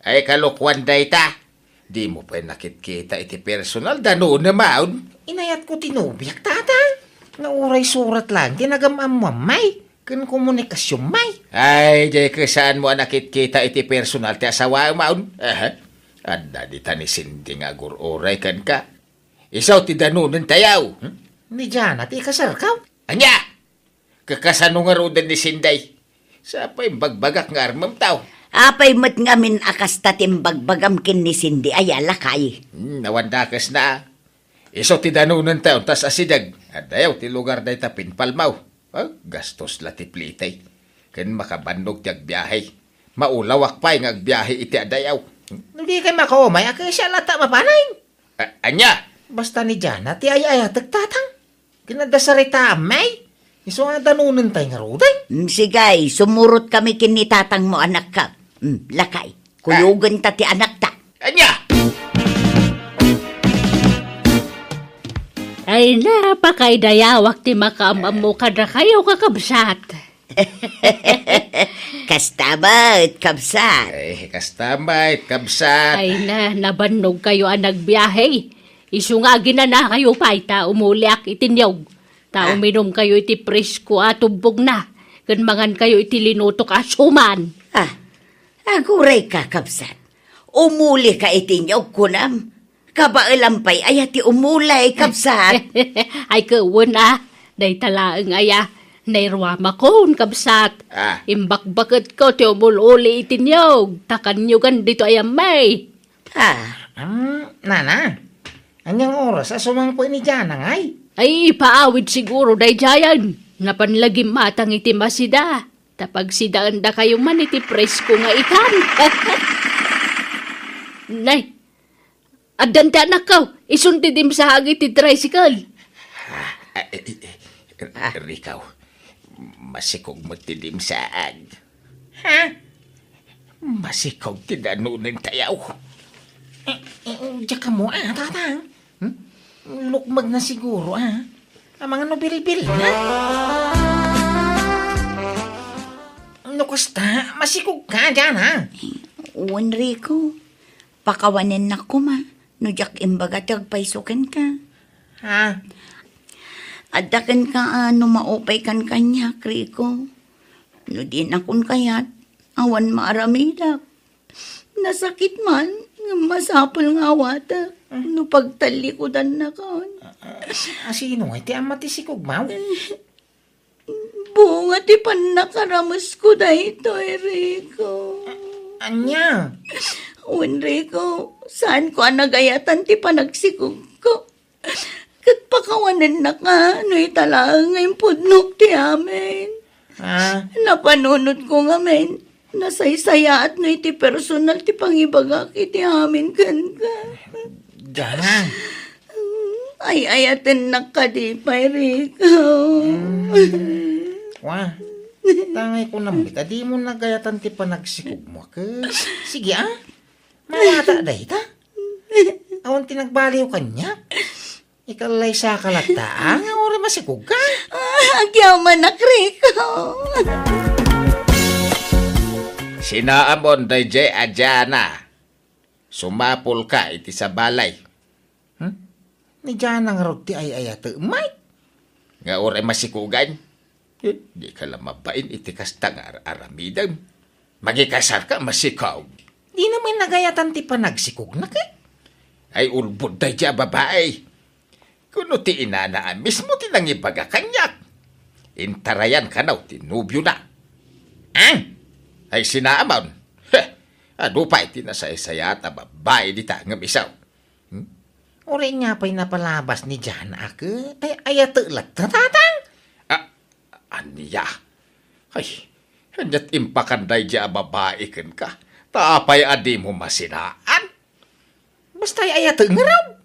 Ay kalukwan day ta. Di mo pa nakit-kita iti personal. Dano na maun. Inayat ko tinubiyak, tata. Nga uray surat lang, tinagamam mo may. Kan komunikasyon may. Ay, jay saan mo nakit-kita iti personal ti asawa maun. Anda di ta ni Cindy nga gururay kan ka. Isaw ti danunan tayaw. Ni Jana, ti kasarkaw. Anya! Kakasano nga rodan ni Sinday. Sa pa yung bagbagak nga armam tao. Apay mat ngamin akas tatim bagbagam kin ni Cindy ayala kay. Nawandakas na. Isaw ti danunan tayo, tas asidag. At ayaw ti lugar day ta pinpalmaw. Gastos la ti plitay. Ken makabandog ti agbiyahe. Maulawak pa yung agbiyahe iti adayaw. Hindi kay makaumay, akay siya lata mapanay. Anya! Basta ni Jana, ti ay tagtatang. Kinadasarita may. Iso nga danunan tayo nga roday. Sigay, sumurot kami kin ni tatang mo anak ka. Lakay, kuyugan ta ti anak ta. Anya! Ay napakaidayawak ti makaamam mo kada kayo kakabsat. Kastabat, kabsat. Ay, kastamay, kabsat. Ay nabannog kayo ang nagbiyahe. Isu nga ginana kayo paita, umuliak itinyog. Ta uminom kayo iti presko at tubog na. Kan mangan kayo iti linutok asuman. Aguray ka, kabsat. Umuli ka itinyog kunam. Kabaalampay ay ati umulay, kabsat. Ay kawan day talaang aya. Nairwama kon, kabsat. Imbakbakit ko ti umululi itinyog. Takanyugan dito ayam may. Nana, anyang oras sumang po ni Jana ngay. Ay, paawid siguro day jayan. Napanlagim matang iti masida. Tapag sidaan da kayong man iti presko nga ikan. Nay, adan ti anak ka, isuntidim sa hagi ti tricycle. Rikaw, masikog mo tidim saan. Masikog ti danunan tayaw. Diyak ka mo tatang. Lukmag na siguro ang mga nobili-bili na. Kasta, masikog ka dyan Enrico, pakawanin na ko ma. No jak imbaga tagpaisukin ka. Adakan ka maupay kan kanya, Rico. No din akong kayat, awan maaramidak. Nasakit man, masapol nga awata. No pagtalikodan na ka. Sino nga iti amatisikog mo? Bunga ti panakaramas ko dahito, Enrico. Anya? Enrico, Saan ko nagayatan ti panagsikog ko? Kat pakawanan na ka, no'y talang ngayon pudnok ti amin. Napanunod ko nga men, nasaysaya at no'y ti personal ti pangibagak iti amin kan ka. Jana. Ay ayaten na ka di Rika. Wah, tangay ko naman, di mo nagayatan ti panagsikog mo. Sige mawata day ta. Awan tinagbaliw kanya. Ikalay sa kalata, nga ori masikog ka. Agyaman na Rika. Sinaamon day jay adyana. Sumapol ka iti sa balay. Ni Jana nga rod ti ay ayata, may. Nga oray masikugan. Di ka lang mabain iti kasta nga aramidan. Magikasar ka masikaw. Di naman nagayatan ti panagsikog na ka. Ay ulbod day dya babae. Kuno ti inanaan mismo ti nangibaga kanyak. Intarayan ka na tinubyo na. Ay sinaamon. Ano pa iti nasaysaya ta babae di ta ngam isaw. Uri nga pa'y napalabas ni Jana ako. Tay ayatulat na tatang. Aniya. Ay, hanyat impakanday dya babae kan ka. Tapay adi mo masinaan. Basta ayatu nga raw.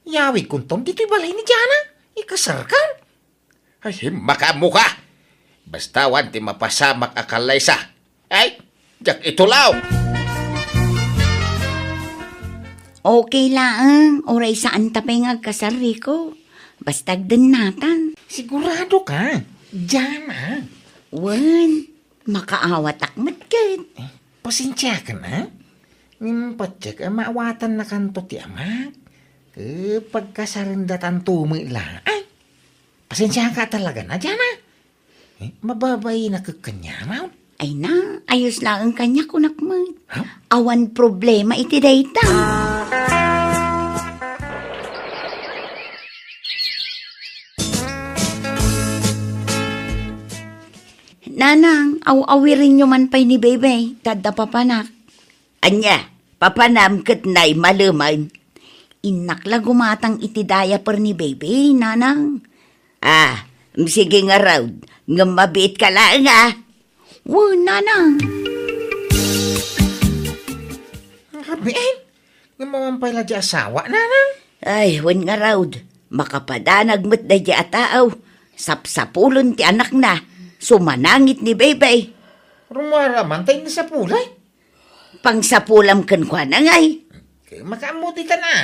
Yawig kuntom dito'y balay ni Jana. Ikasar ka. Ay, makamu ka. Basta wan ti mapasamak akalay sa. Ay, jak itulaw. Okay lang, oray saan tapay nga kasari ko. Bastag din natan. Sigurado ka. Jana. Wan, makaawat akmat kat. Pasensya ka na. Patsyak, maawatan na kanto ti amak. Pagkasarindatan tumila. Ay, pasensya ka talaga na, Jana. Mababay na kakanyamaw. Ay na, ayos lang ang kanya kunakmat. Awan problema iti dayta. Nanang, awirin nyo man pa'y ni Bebe, tada papanak. Anya, papanam kat na'y maluman. Inakla gumatang iti diaper ni Bebe, nanang. Sige nga raw, nga mabiit ka lang Nanang. Rabiin, gumawampay la di asawa, nanang. Ay, wan nga raw, makapadanag mo't na di ataaw. Sapsapulon ti anak na, sumanangit ni Bebe. Rumaraman tayo na sa pulay. Pangsapulam kan kwa na ngay. Makamuti ka na.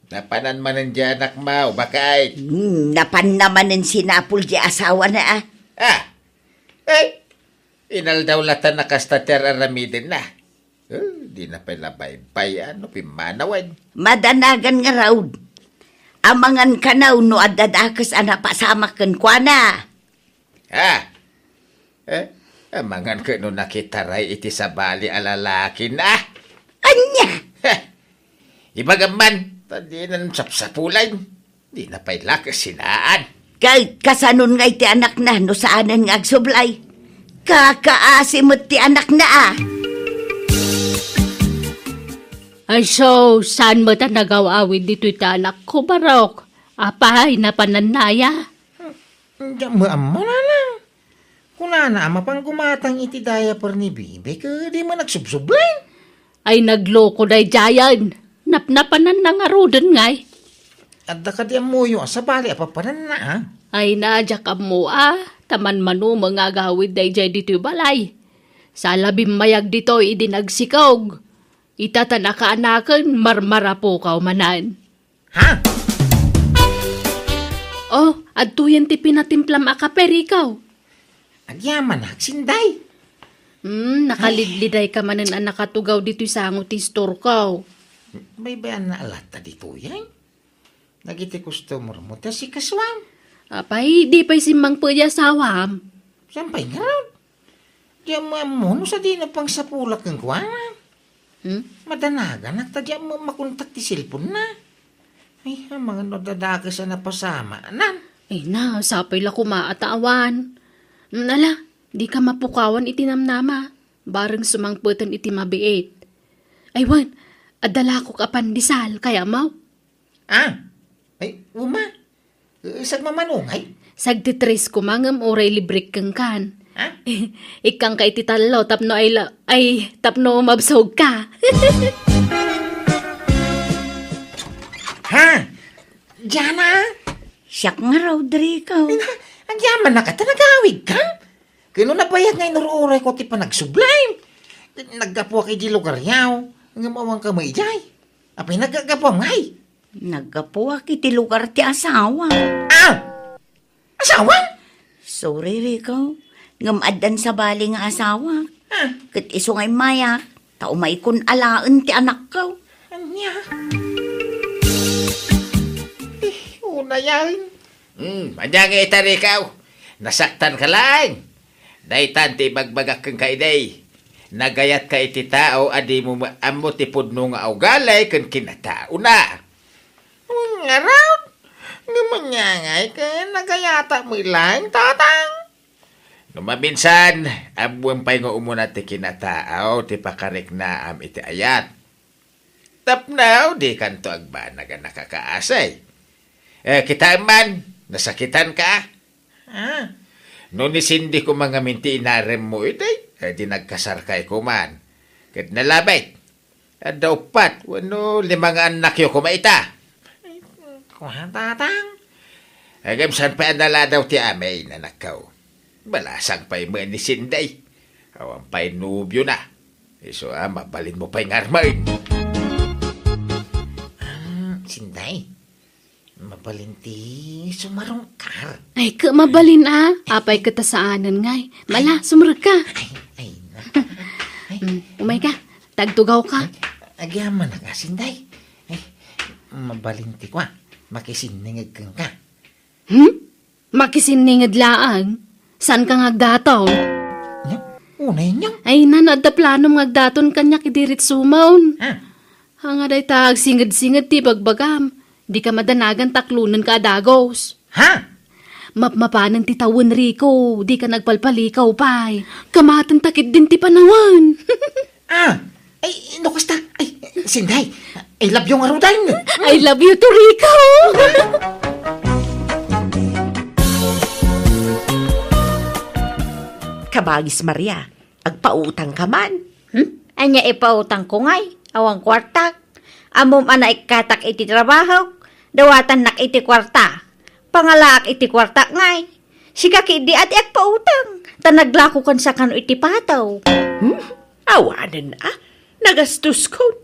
Napanan man ang anak mo, bakay. Napan naman ang sinapul di asawa na Inaldawlatan na kastater aramidin na. Di na pala baybay, pimanawan. Madanagan nga raw. Amangan ka na no adadakas pasamak kan kwa na. Amangan ka no nakitaray iti sa bali alalaki na. Anya? Ibagaman, di na sapsapulan. Di na pala kasinaan. Kahit kasanon nga iti anak na no saanan nga agsublay. Kakaasimot ti anak na Ay so, saan mo ta nagawawid dito'y tanak ko, Barok? Apahay na pananaya. Diyan mo amo na lang. Kung ama pang gumatang iti diaper ni Bibi, di mo nagsubsublay. Ay nagloko day jayan. Napnapanan na nga rodan ngay. At ka di amuyo sa bali, apapanan na Ay nadya ka mo taman manu mga gawid day jay dito'y balay. Sa labing mayag dito'y idinagsikog. Itata kaanakan, marmara po ka manan. Ha? Oh, adtuyan ti pinatimplam akaper ikaw. Agyaman sinday. Nakalidliday ka manan ang nakatugaw dito'y sango ti store kaw. May bayan na alata dito yan. Nagiti customer mo, ta si Kaswam. Apay, di pa'y simang pwede asawam. Sampay nga raw. Diyan mo amuno sa di na pang sapulak ng kuwana. Madanagan, nagtadya mo makontak ti silpon na. Ay, mga nadadagas na napasama. Ay na, sapay la kumaataawan. Nala, di ka mapukawan itinamnama. bareng sumangputan iti mabiit. Aywan, adala ko kapandisal, kaya mau. Ay, uma. Isag mamanungay. Sagtitres ko mangam oray librik kang kan. Ha? Ikang ka iti talo, tapno ay tapno mabsog ka. Ha? Diana? Siyak nga raw, Drico. Ang yaman na ka, tanagawig ka. Kano nabayag ngay naruuray ko ti panagsublime. Naggapo kay di lugar yaw. Ang mawang ka may jay. Apay nagagapo ngay. Naggapuak iti lugar ti asawa. Asawa? Sorry, Rico. Ngamadan sa bali nga asawa. Kat iso ngay mayak. Tao may kun alaan ti anak ko. Anya? Una yan. Manyang itari ikaw. Nasaktan ka lang. Daitan ti bagbagak kang kaiday. Nagayat ka iti tao, adi mo amo ti pudno nga augalay kan kinatao na. Ngaroon. Manyangay ka, nagayata mo ilang tatang. Numabinsan, abuang pa'y nga umuna ti kinatao, ti pakarik na am iti ayat. Tapnaw, di kanto agba naga nakakaasay. Kita man, nasakitan ka. Noon isindi ko mga minti inarem mo iti, di nagkasarkay ko man. Kat nalabay, daw pat, wano limang anak yo kumaita. Kuha tatang. Agam saan pa anala daw ti amay na nakaw. Balasang pa'y manisinday. Awan pa'y nubyo na. Iso mabalin mo pa'y ngarmain. Sinday. Mabalinti sumarong ka. Ay, ka mabalin apay katasaanan ngay. Mala, sumurag ka. Ay, Umay ka, tagtugaw ka. Agyaman na ka, Sinday. Ay, mabalinti ko makisiningag kang ka. Makisiningad laang. San ka ngagdataw? Unay niyo. Ay, nanad da planom ngagdaton kanya kidirit sumaon. Hanga day tag singad-singad ti bagbagam. Di ka madanagan taklunan ka adagos. Mapmapanan ti tawon, Rico. Di ka nagpalpalikaw, pay. Kamatan takit din ti panawan. Ay, kasta. Ay, Sinday. I love you nga rudan. I love you too, Rico. Kabagis Maria, agpautang ka man. Anya ipautang ko ngay, awang kwarta. Amom anak ikatak iti trabaho, dawatan nak iti kwarta. Pangalaak iti kwarta ngay. Sika kidi at pautang. Tanaglako kan sa kano iti pataw. Awanan nagastos ko.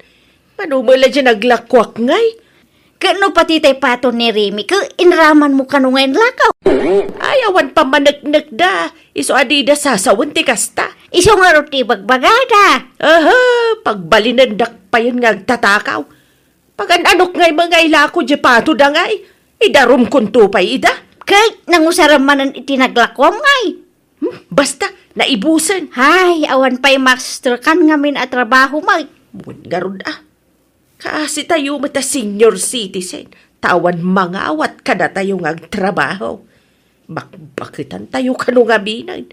Manumula dyan naglakwak ngay. Kano pati tay pato ni Remy, inraman mo kano ngayon lakaw. Ayawan pa managnak da. Iso adida sasawan ti kasta. Iso nga roti bagbagada. Pagbalinandak pa yun nga agtatakaw. Pagananok ngay mga ilako di pato da ngay. Idarum kunto pa ida. Kahit nangusaramanan itinaglakwam ngay. Basta, naibusan. Hay, awan pa'y master kan ngamin at trabaho mag. Garod Kasi tayo mata senior citizen. Tawan mga awat kada tayo ngagtrabaho. Bakbakitan tayo kanong aminan.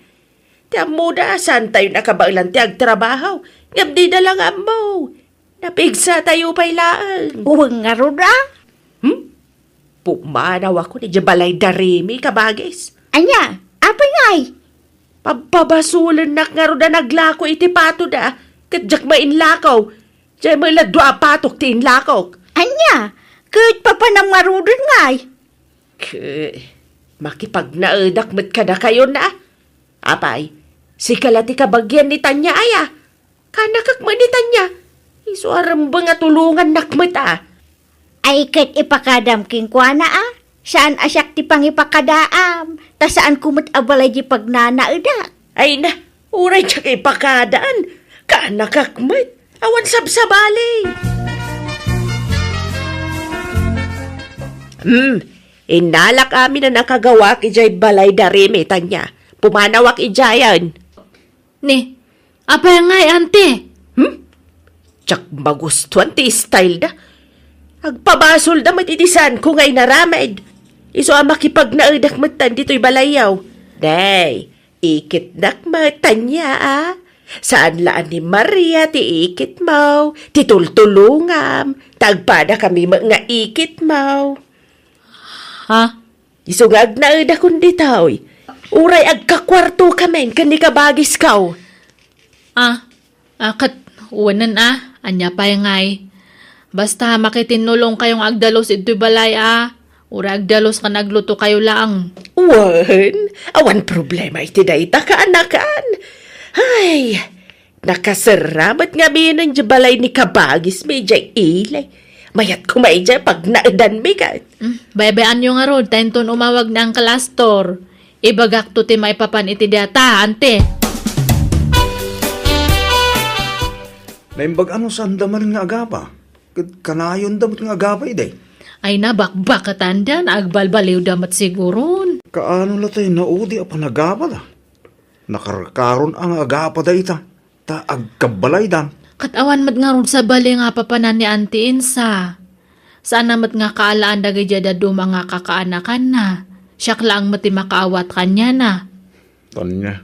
Tiyan mo da, saan tayo nakabailan ti agtrabaho? Ngabdi na lang mo. Napigsa tayo pa'y laan. Uwang nga roda. Pumanaw ako ni Jabalay Darimi kabagis. Anya, apa ngay? Pababasulan nak nga roda naglako iti pato da. Kadyak mainlakaw. Diyan mo ila dua patok ti inlakaw. Anya, kahit pa pa nang marudon ngay. Makipagnaadak met ka na kayo na. Apay, si kalati kabagyan ni Tanya aya. Kanakakman ni Tanya. Isuaram ba nga tulungan nakmet Ay kat ipakadam king kwa na Saan asyak ti pangipakadaam? Ta saan kumot abalay di pagnanaudak? Ay na, uray tsak ipakadaan. Kanakakmet. Awan sabsabali. Inalak amin na nakagawak ijay balay darimi, Tanya. Pumanawak ijayan. Ni, apa yang ngay, ante? Tsak magustuhan ti style da. Agpabasol da matitisan ko ngay naramid. Iso ang makipagnaudak matan dito'y balayaw. Day, ikit nak matanya Saan laan ni Maria ti ikit mo, ti tultulungam, tagpada kami mga ikit mo. Ha? Isungag na eda kundi taoy. Uray agkakwarto kamen, kani kabagis kaw. Kat uwanan anya pa ngay. Basta makitinulong kayong agdalos ito'y balay Ura agdalos ka nagluto kayo lang. Awan problema iti dayta kaanakan. Ay, nakasaramat nga binan di balay ni kabagis medya ilay. Mayat kumay dyan pag naadan mi ka. Baybayaan nyo nga rod, tayo umawag na ang kalastor. Ibagak to ti maipapan iti data, ante. Naimbag ano saan daman nga agapa? Kanayon damot nga agapa ide. Ay nabakbak katanda na agbalbaliw damat siguron. Kaano la tayo naudi a panagapa da? Nakarkaron ang agapa da ita. Ta agkabalay dan. Katawan mat nga ron sa bali nga papanan ni Auntie Insa. Saan namat nga kaalaan dagay jada duma nga kakaanakan na. Siyak lang mati makaawat kanya na. Tanya.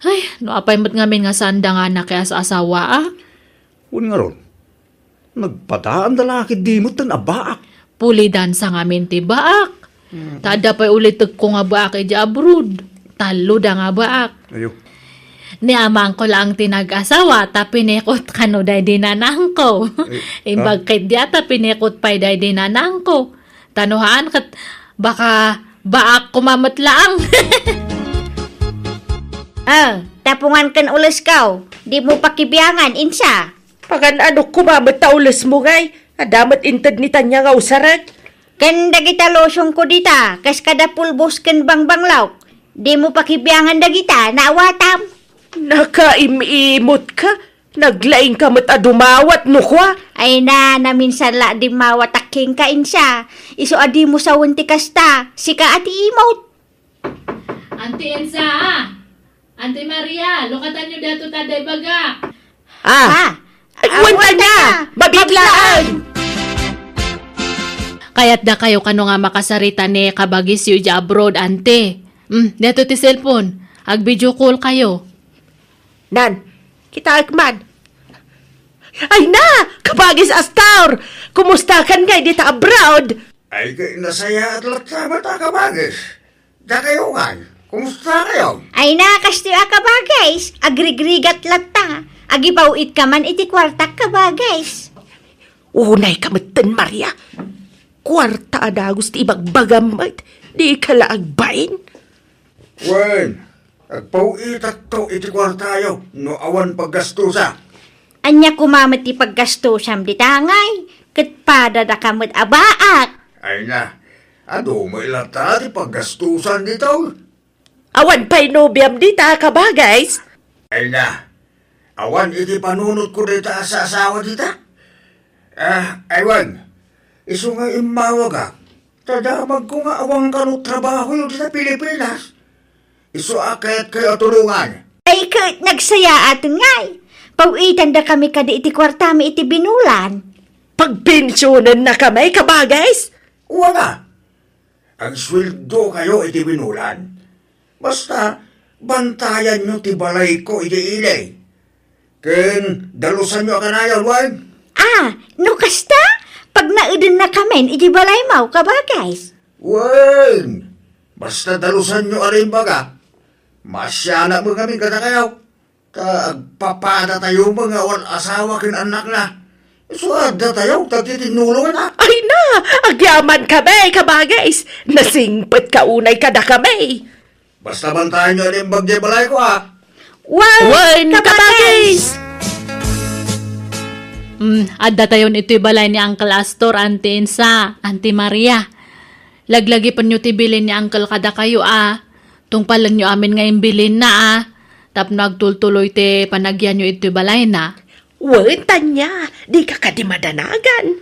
Ay, no apay mat ngamin nga sanda nga na kaya sa asawa Un nga ron. Nagpadaan dalaki di mo tan abaak. Pulidan sa ngamin ti baak. Tada pa'y ulit ko nga baak iti abroad. Talo da nga baak. Ayo. Ni amang ko lang tinag-asawa, ta pinikot kano day dinanang ko. Imbagkit di ata pinikot pa'y day dinanang ko. Tanuhaan kat baka baak kumamat lang. Tapungan kan ulas kaw. Di mo pakibiyangan, Insa. Pagan ano kumamat ta ulas mo ngay. Adamat intad ni tanya nga usarat. Kan dagita losyong ko dita, kas kada pulbos kan bangbanglaw. Di mo pakibiyangan dagita, naawatam. Nakaimimot ka. Naglaing ka mat adumawat no kwa. Ay naminsan la di mawataking ka, Insa. Iso adi mo sa wunti kasta, sika ati imot. Auntie Ensa, Auntie Maria, lukatan nyo dato taday baga. Wanta na! Mabiglaan! Kaya't da kayo kano nga makasarita ni kabagis yu ja abroad, ante. Neto ti cellphone. Ag-video call kayo. Nan, kita agman. Ay na! Kabagis Astor! Kumusta kan ngay dita abroad? Ay, nasaya at latama ta kabagis. Da kayo nga. Kumusta kayo? Ay nakasti ka ba, guys? Agrigrigat latta. Agipawit ka man iti kwartak ka ba, guys? Unay kamatan, Maria. Kwarta adagos ti ibagbagamit. Di ka laagbain. Wen, agpawitat to iti kwartayo. No awan paggastusa. Anya kumamat ti paggastusam di tangay. Katpada da kamot abaak. Ay na, ado mo ilata ti paggastusan dito. Awan pa'y nobyam dita ka ba, guys? Ay na, awan iti panunod ko dita sa asawa dita. Aywan, iso nga imawa ka. Tadamag ko nga awang kano trabaho yung dita Pilipinas. Iso akayat kayo tulungan. Ay kat nagsaya atin ngay. Pawitan da kami kadi iti kwartami iti binulan. Pagpensyonan na kami ka ba, guys? Wala. Ang sweldo kayo iti binulan. Basta, bantayan nyo ti balay ko iti ilay. Ken, dalusan nyo kanayon, wan? No kasta? Pag naudin na kami, iti balay mo, ka ba, guys? Wan! Basta dalusan nyo arin baga. Masyana mo kami kada kayo. Kaagpapada tayo mga asawa kin anak na. Suada tayo, tagtitinulungan na. Ay na! Agyaman kami ka ba, guys? Nasingpet ka unay kada kami. Basta bantayan nyo rin bagay balay ko, ha? Wan ka ba, guys? Adda tayon ito'y balay ni Uncle Astor, Auntie Insa, Auntie Maria. Laglagi pa nyo tibilin ni Uncle kada kayo, Tungpalan nyo amin ngayon bilin na, Tap nagtultuloy te panagyan nyo ito'y balay na. Wanta niya, di ka kadimadanagan.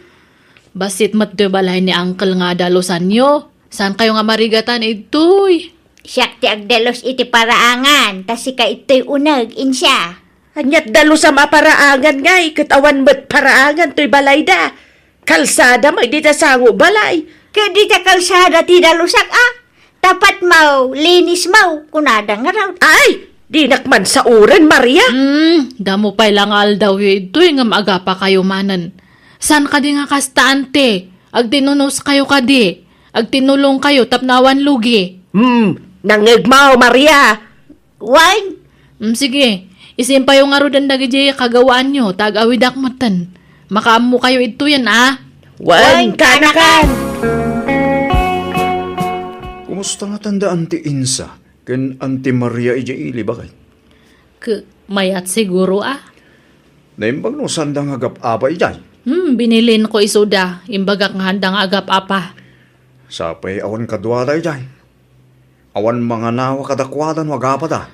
Basit mat ito'y balay ni Uncle nga dalusan nyo. Saan kayo nga marigatan ito'y? Siyak ti agdalos iti paraangan, tasi ka ito'y unag, Insya. Anyat dalo sa maparaangan ngay, katawan mat paraangan to'y balay da. Kalsada may di ta sango balay. Kaya di ta kalsada ti dalusak, Tapat mau, linis mau, kunada nga raw. Ay, Di nakman sa uran, Maria. Damo pa'y lang aldaw ito nga maaga pa kayo manan. San ka di nga kastante? Ag tinunos kayo ka di. Ag tinulong kayo tapnawan lugi. Nangigmaw, Maria. Wan, Sige, isin pa yung arudan na gajay kagawaan nyo. Tag-awidak matan. Makaam mo kayo ito yan Wan, kanakan. Kumusta nga tandaan ti Insa? Ken Auntie Maria ijaili ba kay? Mayat siguro Naimbag no sandang agap-apa ijay. Binilin ko isuda. Imbagak nga handang agap apa. Sapay awan kadwada ijay. Awan mga nawa kadakwadan wagapa da.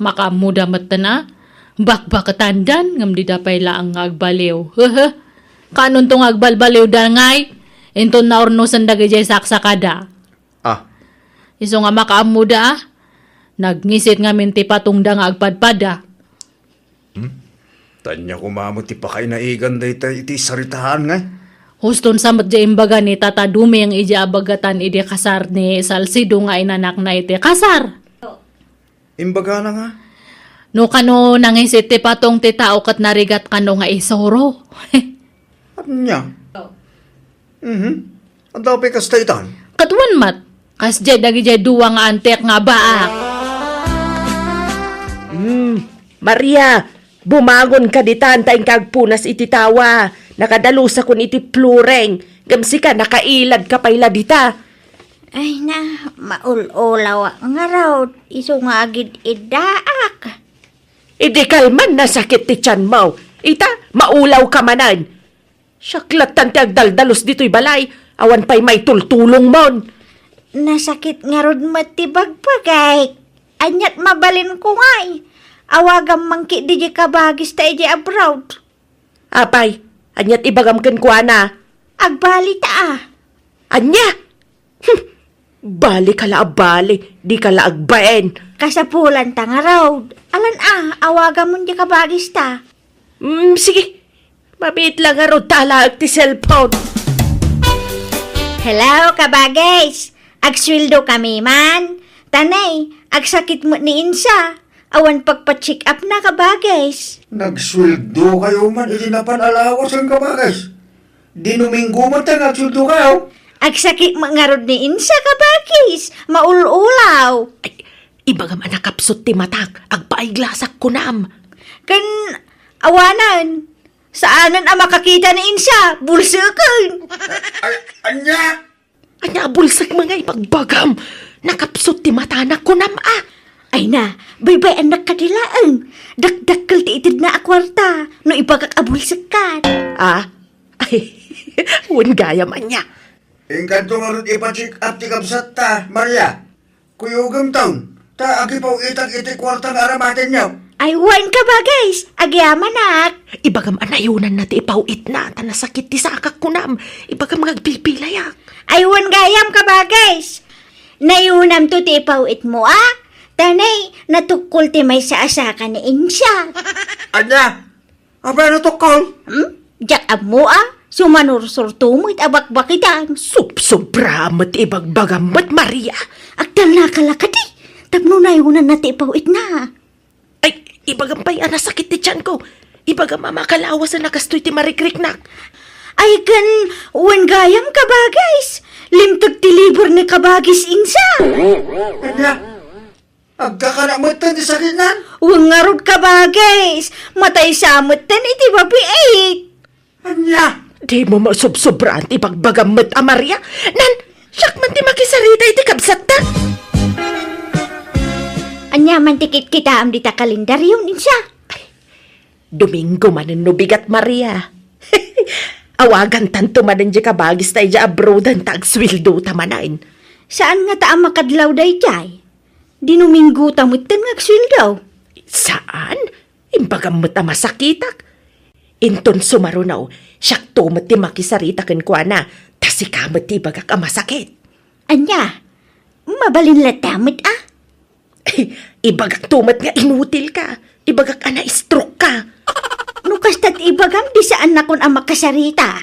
Makamuda matan Bakbakatandan ngam di dapay laang agbaliw. Kanon tong agbalbaliw da ngay. Inton na orno sandagay saksakada. Iso nga makaamuda Nagngisit nga minti patungda nga agpadpada. Tanya kumamot ti pakay na igan da iti saritahan nga. Huston samat di imbaga ni Tata Dumi ang ija abagatan iti kasar ni Salcido nga inanak na iti kasar. Imbaga na nga. No kano nangisit ti patong ti tao kat narigat kano nga isoro. Anya? Ang dapat kastaitan? Katuan mat. Kas jay dagi jay duwa nga antek nga baak. Maria, bumangon ka ditan tayong kagpunas iti tawa. Nakadalusa kun iti plureng. Gamsi ka, nakailad ka payla dita. ay na, maul-ulaw nga raw. Iso nga agid idaak. Idi kalman nasakit ti tiyan mo. Ita, maulaw ka manan. Siyaklatan ti agdaldalos dito'y balay. Awan pa'y may tultulong mon. Nasakit nga rod matibagpagay. Anyat mabalin ko ngay. Awagam mangki di kabagis ta iji abroad. Apay, anyat ibagam ken kuana. Agbali ta Anya? Bali kala abali, di kala agbaen. Kasapulan ta nga raw. Alan awagam mo di kabagis ta. Sige, mabit lang nga ro tala ti cellphone. Hello, kabagis. Agswildo kami man. Tanay, agsakit mo ni Insa. Awan pagpa-check up na kabagis. Nagsweldo kayo man, iti napanalawas ang kabagay. Dinuminggo man tayo nagsweldo kayo. Agsakit mo nga rod ni Insa kabagis. Maul-ulaw. Ay, ibagam anakapsot ti matak, agpaiglasak kunam. Kan awanan. Saanan ang makakita ni Insa? Bulsakan. Anya? Anya bulsak mga ipagbagam. Nakapsot ti matanak kunam Ay na, baybay anak kadilaan. Dakdakkel ti itid na akwarta. No ibagak abulsakan. Ay, wan gaya man niya. Ingkan to nga rin ipacheck up ti kapsat ta, Maria. Kuyugam taon, ta agi pa itag iti kwartang aramatin niyo. Ay, wan ka ba, guys? Agyamanak. Ibagam anayunan na ti ipawit na, tanasakit ti sakak kunam. Ibagam ngagpilpilayak. Ay, wan gayam ka ba, guys? Nayunam to ti ipawit mo, Tanay, natukol ti may saasaka ni Insya. Anya? Aba natukol? Diyak mo, Sumanursurto mo itabakbakitan. Sobra mat ibagbagam mat, Maria. Agdal na kalakadi. Tapno nayunan na ti ipawit na. Ay, ibagam pa'y anasakit ti tiyan ko. Ibagam makalawas na nakastoy ti marikriknak. Ay, kan, wan gayam ka ba, guys? Limtag ti libur ni kabagis Insa. Anya? Agkakanamutan ti sakinan? Wan ngarod ka ba, guys? Matay samutan iti babiait. Anya? Di mo masubsobraan ti pagbagam mat, Maria. Nan, siyak man ti makisarita iti kabsatan. Anya man tikit kita am di ta kalendaryo Insa. Domingo manen no bigat, Maria. Awagan tanto manen di kabagis tayo di abroadan tagswildo tamanain. Saan nga ta ang makadlaw day jay? Dinuminggo tamutan nga agswildaw. Saan? Imbagam mo ta masakitak. Inton sumarunaw, siyak tumat ti makisarita ken kuana, tasikamat ti bagak masakit. Anya, mabalin latamit Ibagak tumat nga inutil ka. Ibagak stroke ka. Nukasta't ibagam di saan na kun ang makasarita.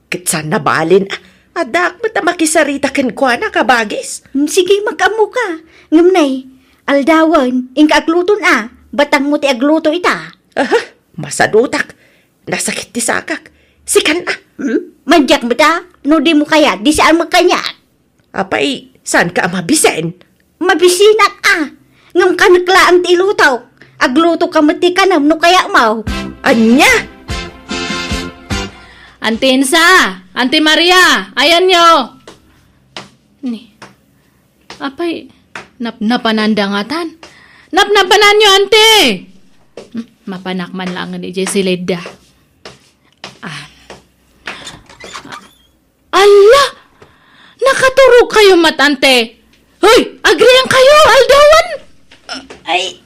Kitsan na balin, adak mo ta makisarita ken kuana kabagis. Sige, mag-amo ka. Ngamnay, Aldawan, ingka agluton batang mo ti agluto ita. Aha, masadutak. Nasakit ti sakak. Sikan na. Manjak mo ta? No di mo kaya, di saan magkanyak. Apay, saan ka mabisen? Mabisinak ngam kanakla ang ti ilutaw. Agluto ka mati kanam no kaya mau. Anya? Ante Insa! Ante Maria! Ayan nyo! Ni, apay, napanandangatan. Napnapanan nyo, ante! Mapanakman lang ni Jessie Leda. Ala! Nakaturog kayo, matante! Hoy! Agriyan kayo, aldawan! Ay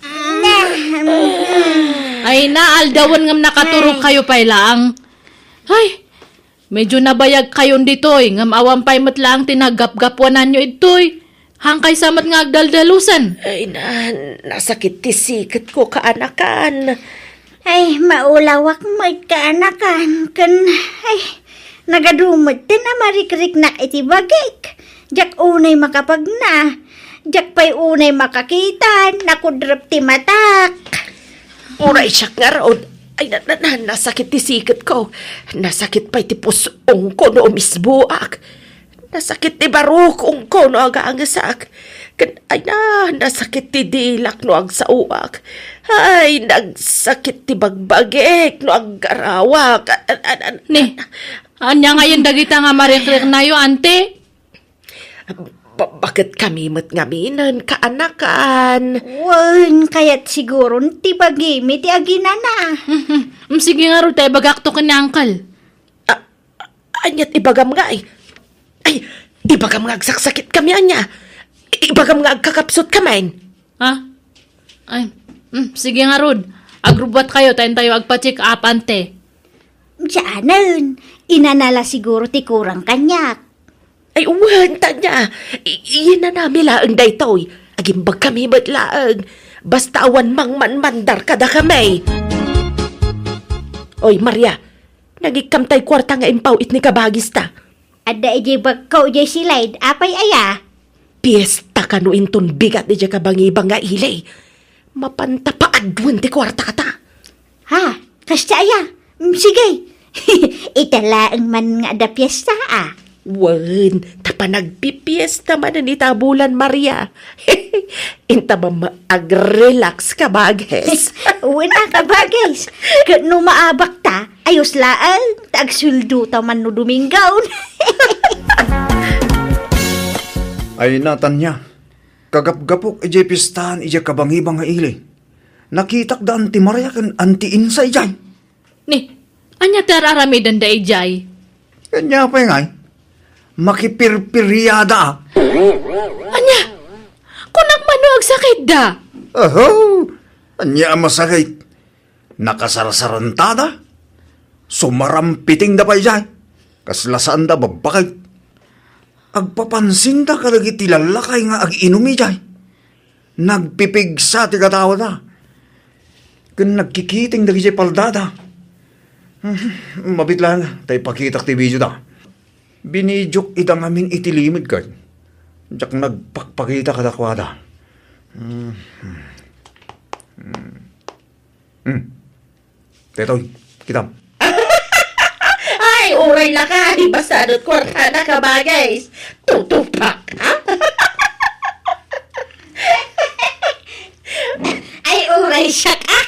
na, aldawan ngam nakaturog kayo pa lang. Ay, medyo nabayag kayon ditoy, ngam awampay matlang tinagap-gapwanan nyo itoy. Hangkay samat nga agdaldalusan. Ay nasakit ti sikat ko kaanakan. Ay, maulawak mo kaanakan. Nagadumot din na marikrik na iti bagik. Jak unay makapagna. Jak pa'y unay makakita. Nakudrap ti matak. Uray siya nga raod. Ay, nasakit ti sikat ko. Nasakit pa'y ti pusong ko no umisbuak. Nasakit ti barukong ko no agaangasak. Ay nasakit ti dilak no agsauak. Ay, nagsakit ti bagbagik no agarawak. Ni, anya ngayon dagita nga marikrik na yo, ante? Bakit kami matngaminan kaanakan? Wan, kaya't siguro ti bagimi ti aginana. Sige nga ro, tayo bagakto ka ni Uncle. Anyat ibagam nga ay. Ay, ibagam nga agsaksakit kami anya. Ibagam nga agkakapsot kamain. Ha? Ay, sige nga Rod. Agrubat kayo, tayo agpa-check up, ante. Diyanan, inanala siguro ti kurang kanyak. Ay, uwanta niya. Iyan na namin laang daytoy. Agimbag kami matlaang. Basta awan mang manmandar kada kamay. Oy, Maria. Nagikam tay kwarta nga impaw it ni kabagis ta. Ada ijibag ko jay silay. Apay aya? Piesta ka no inton bigat di ka bangibang nga ilay. Mapantapaadwan ti kwarta ka ta. Ha? Kasta aya? Sige. Italaang man nga da piyesta Wan, tapa nagpipiesta man ni tabulan, Maria. Inta ba mag-relax ka bages? Wala ka bages. No maabak ta, ayos laan. Tagsuldo ta man no Domingaw. Ay natan niya. Kagap-gapok ije pistahan ije kabangibang nga ili. Nakitak da anti Maria kan anti Insa ijay. Ni, anya teraramidan da ijay? Kanya pa ngay. Makipirpiryada Anya, kunak manuag sakit da. Aho, anya masakit. Nakasarasarantada. Sumarampiting da pa ijay. Kaslasaan da babakit. Agpapansin da kalagi tilalakay nga ag-inumi ijay. Nagpipigsa ti katawa da. Kung nagkikiting da ijay paldada. Mabit lang, tayo pakitak ti video da. Binidjuk itang amin itilimid ka. Diyak nagpakpakita ka dakwada. Tetoy, kitam. Ay, uray na ka. Basadot kwarta na ka bagay. Tutupak, ha? Ay, uray siya ka.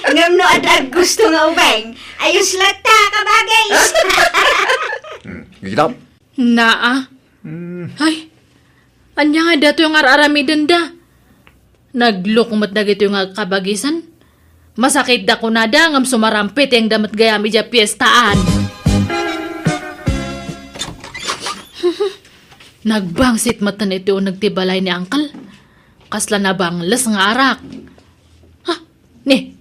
Ngam no adag gusto nga ubeng. Ayos lang ta, kabagays. Kitam. Naa. Ay, anya nga dato yung araramidan da. Naglukumat na gito yung kabagisan. Masakit da ko na da, ngam sumarampit yung damat gayami dya piyestaan. Nagbangsit matan ito yung nagtibalay ni Uncle. Kasla na banglas nga arak. Ha? Ni,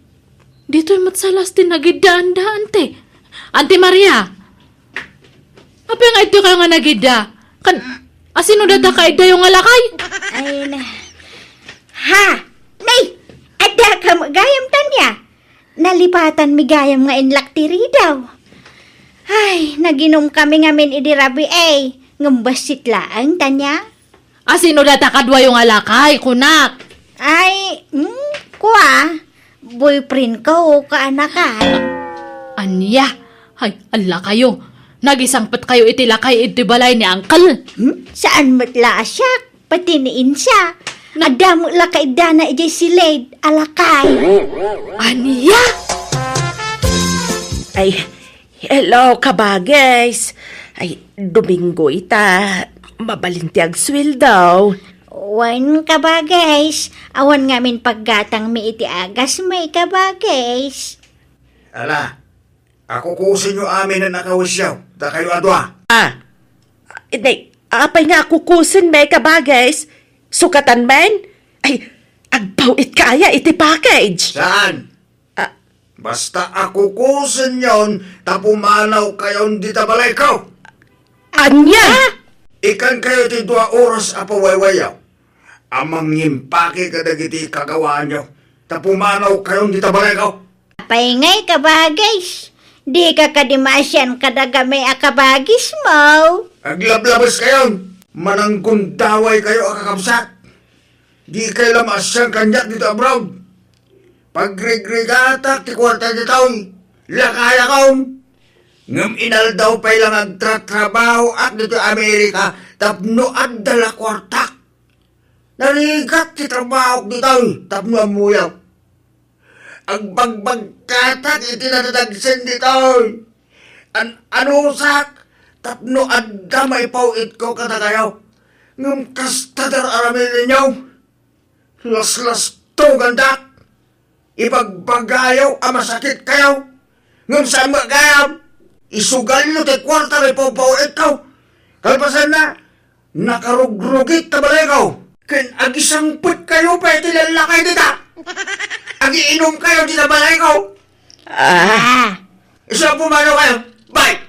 dito yung matsalas din nagidaan-daan, ante. Ante Maria! Apa nga ito kayo nga nagida? Asino data ka ida yung alakay? Ay na. Ha? Nay! Ada ka magayam tanya. Nalipatan mi gayam nga inlaktiri daw. Ay, naginom kami ngamin idirabi Ngambasit laang tanya. Asino data kadwa yung alakay, kunak? Ay, boyfriend ko kaanakan. Anya, ay, ala kayo. Nagisangpat kayo itilakay itibalay ni Uncle. Saan matla siya? Patiniin siya. Adamo la kaidana ijay silid, alakay. Anya? Ay, hello kabagys. Ay, Domingo ita. Mabalinti ang sweldo. Wan ka ba, guys? Awan ngamin paggatang mi iti agas may ka ba, guys? Ala, ako kusin nyo amin na nakawisyaw. Da kayo adwa. Hindi, apay nga kukusin may kabagys. Sukatan men? Ay, agpawit kaya iti package. Saan? Basta ako kusin yon, tapumanaw kayon di tabalay ko. Anya? Ikan kayo ti 2 oras apawaywayaw. Amang yimpake kadagiti kagawaan nyo. Tapumanaw kayon di tabalay ko. Paingay ka ba, guys? Di ka kadimasyan kadagamay akabagis mo. Aglablabas kayon. Mananggundaway kayo akakabsat. Di kayo lamasyang kanyak dito abroad. Pagrigrigata ti kwarta di taon. Lakaya kaon. Ngam inal daw pa ilang agtratrabaho at dito Amerika. Tapno at dala kwarta. Narigat ti trabaho dito tapno amuyaw. Agbagbagkatat iti natadagsin dito. Anusak tapno adda maipawit ko kada kayo. Ngam kastadar aramin ninyo. Las-las to gandak. Ipagbagayaw masakit kayo. Ngam saan magayam. Isugal nyo ti kwarta may pawit ko. Kalpasan na. Nakarugrugit na balay ko. Ken agisangput kayo pa iti lalakay dita. Agiinom kayo di na balay ko. Isa pumano kayo. Bye!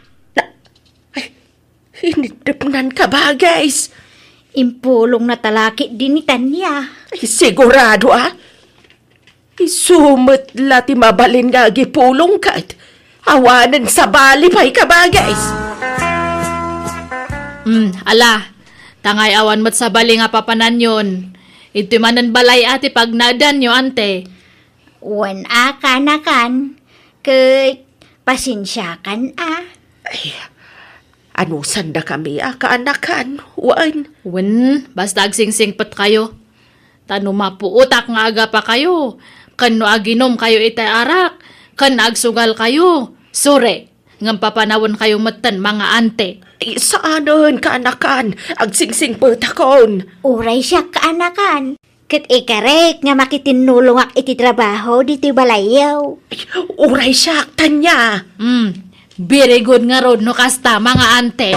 Hinidipnan ka ba, guys? Impulong na talaki din ni Tanya. Ay, sigurado Isumot la ti mabalin nga gipulong kat. Awanan sa bali pa'y ka ba, guys? Ala, tangay awan mo't sa bali nga papanan yun. Ito manan balay ati pag nadan nyo, ante. Wan akanakan. Kay pasensyakan Ay, ano sanda kami kaanakan? Wen, basta agsingsingpat kayo. Tano mapuutak nga aga pa kayo. Kan no aginom kayo itay arak. Kan agsugal kayo. Sure, ngam papanawon kayong matan mga ante. Ay, saanon kaanakan? Agsingsingpat akon. Uray siya kaanakan. Kat ikarek nga makitinulong ak iti trabaho dito balayaw. Ay, uray siya, Tanya. Very good nga ron no kasta mga ante.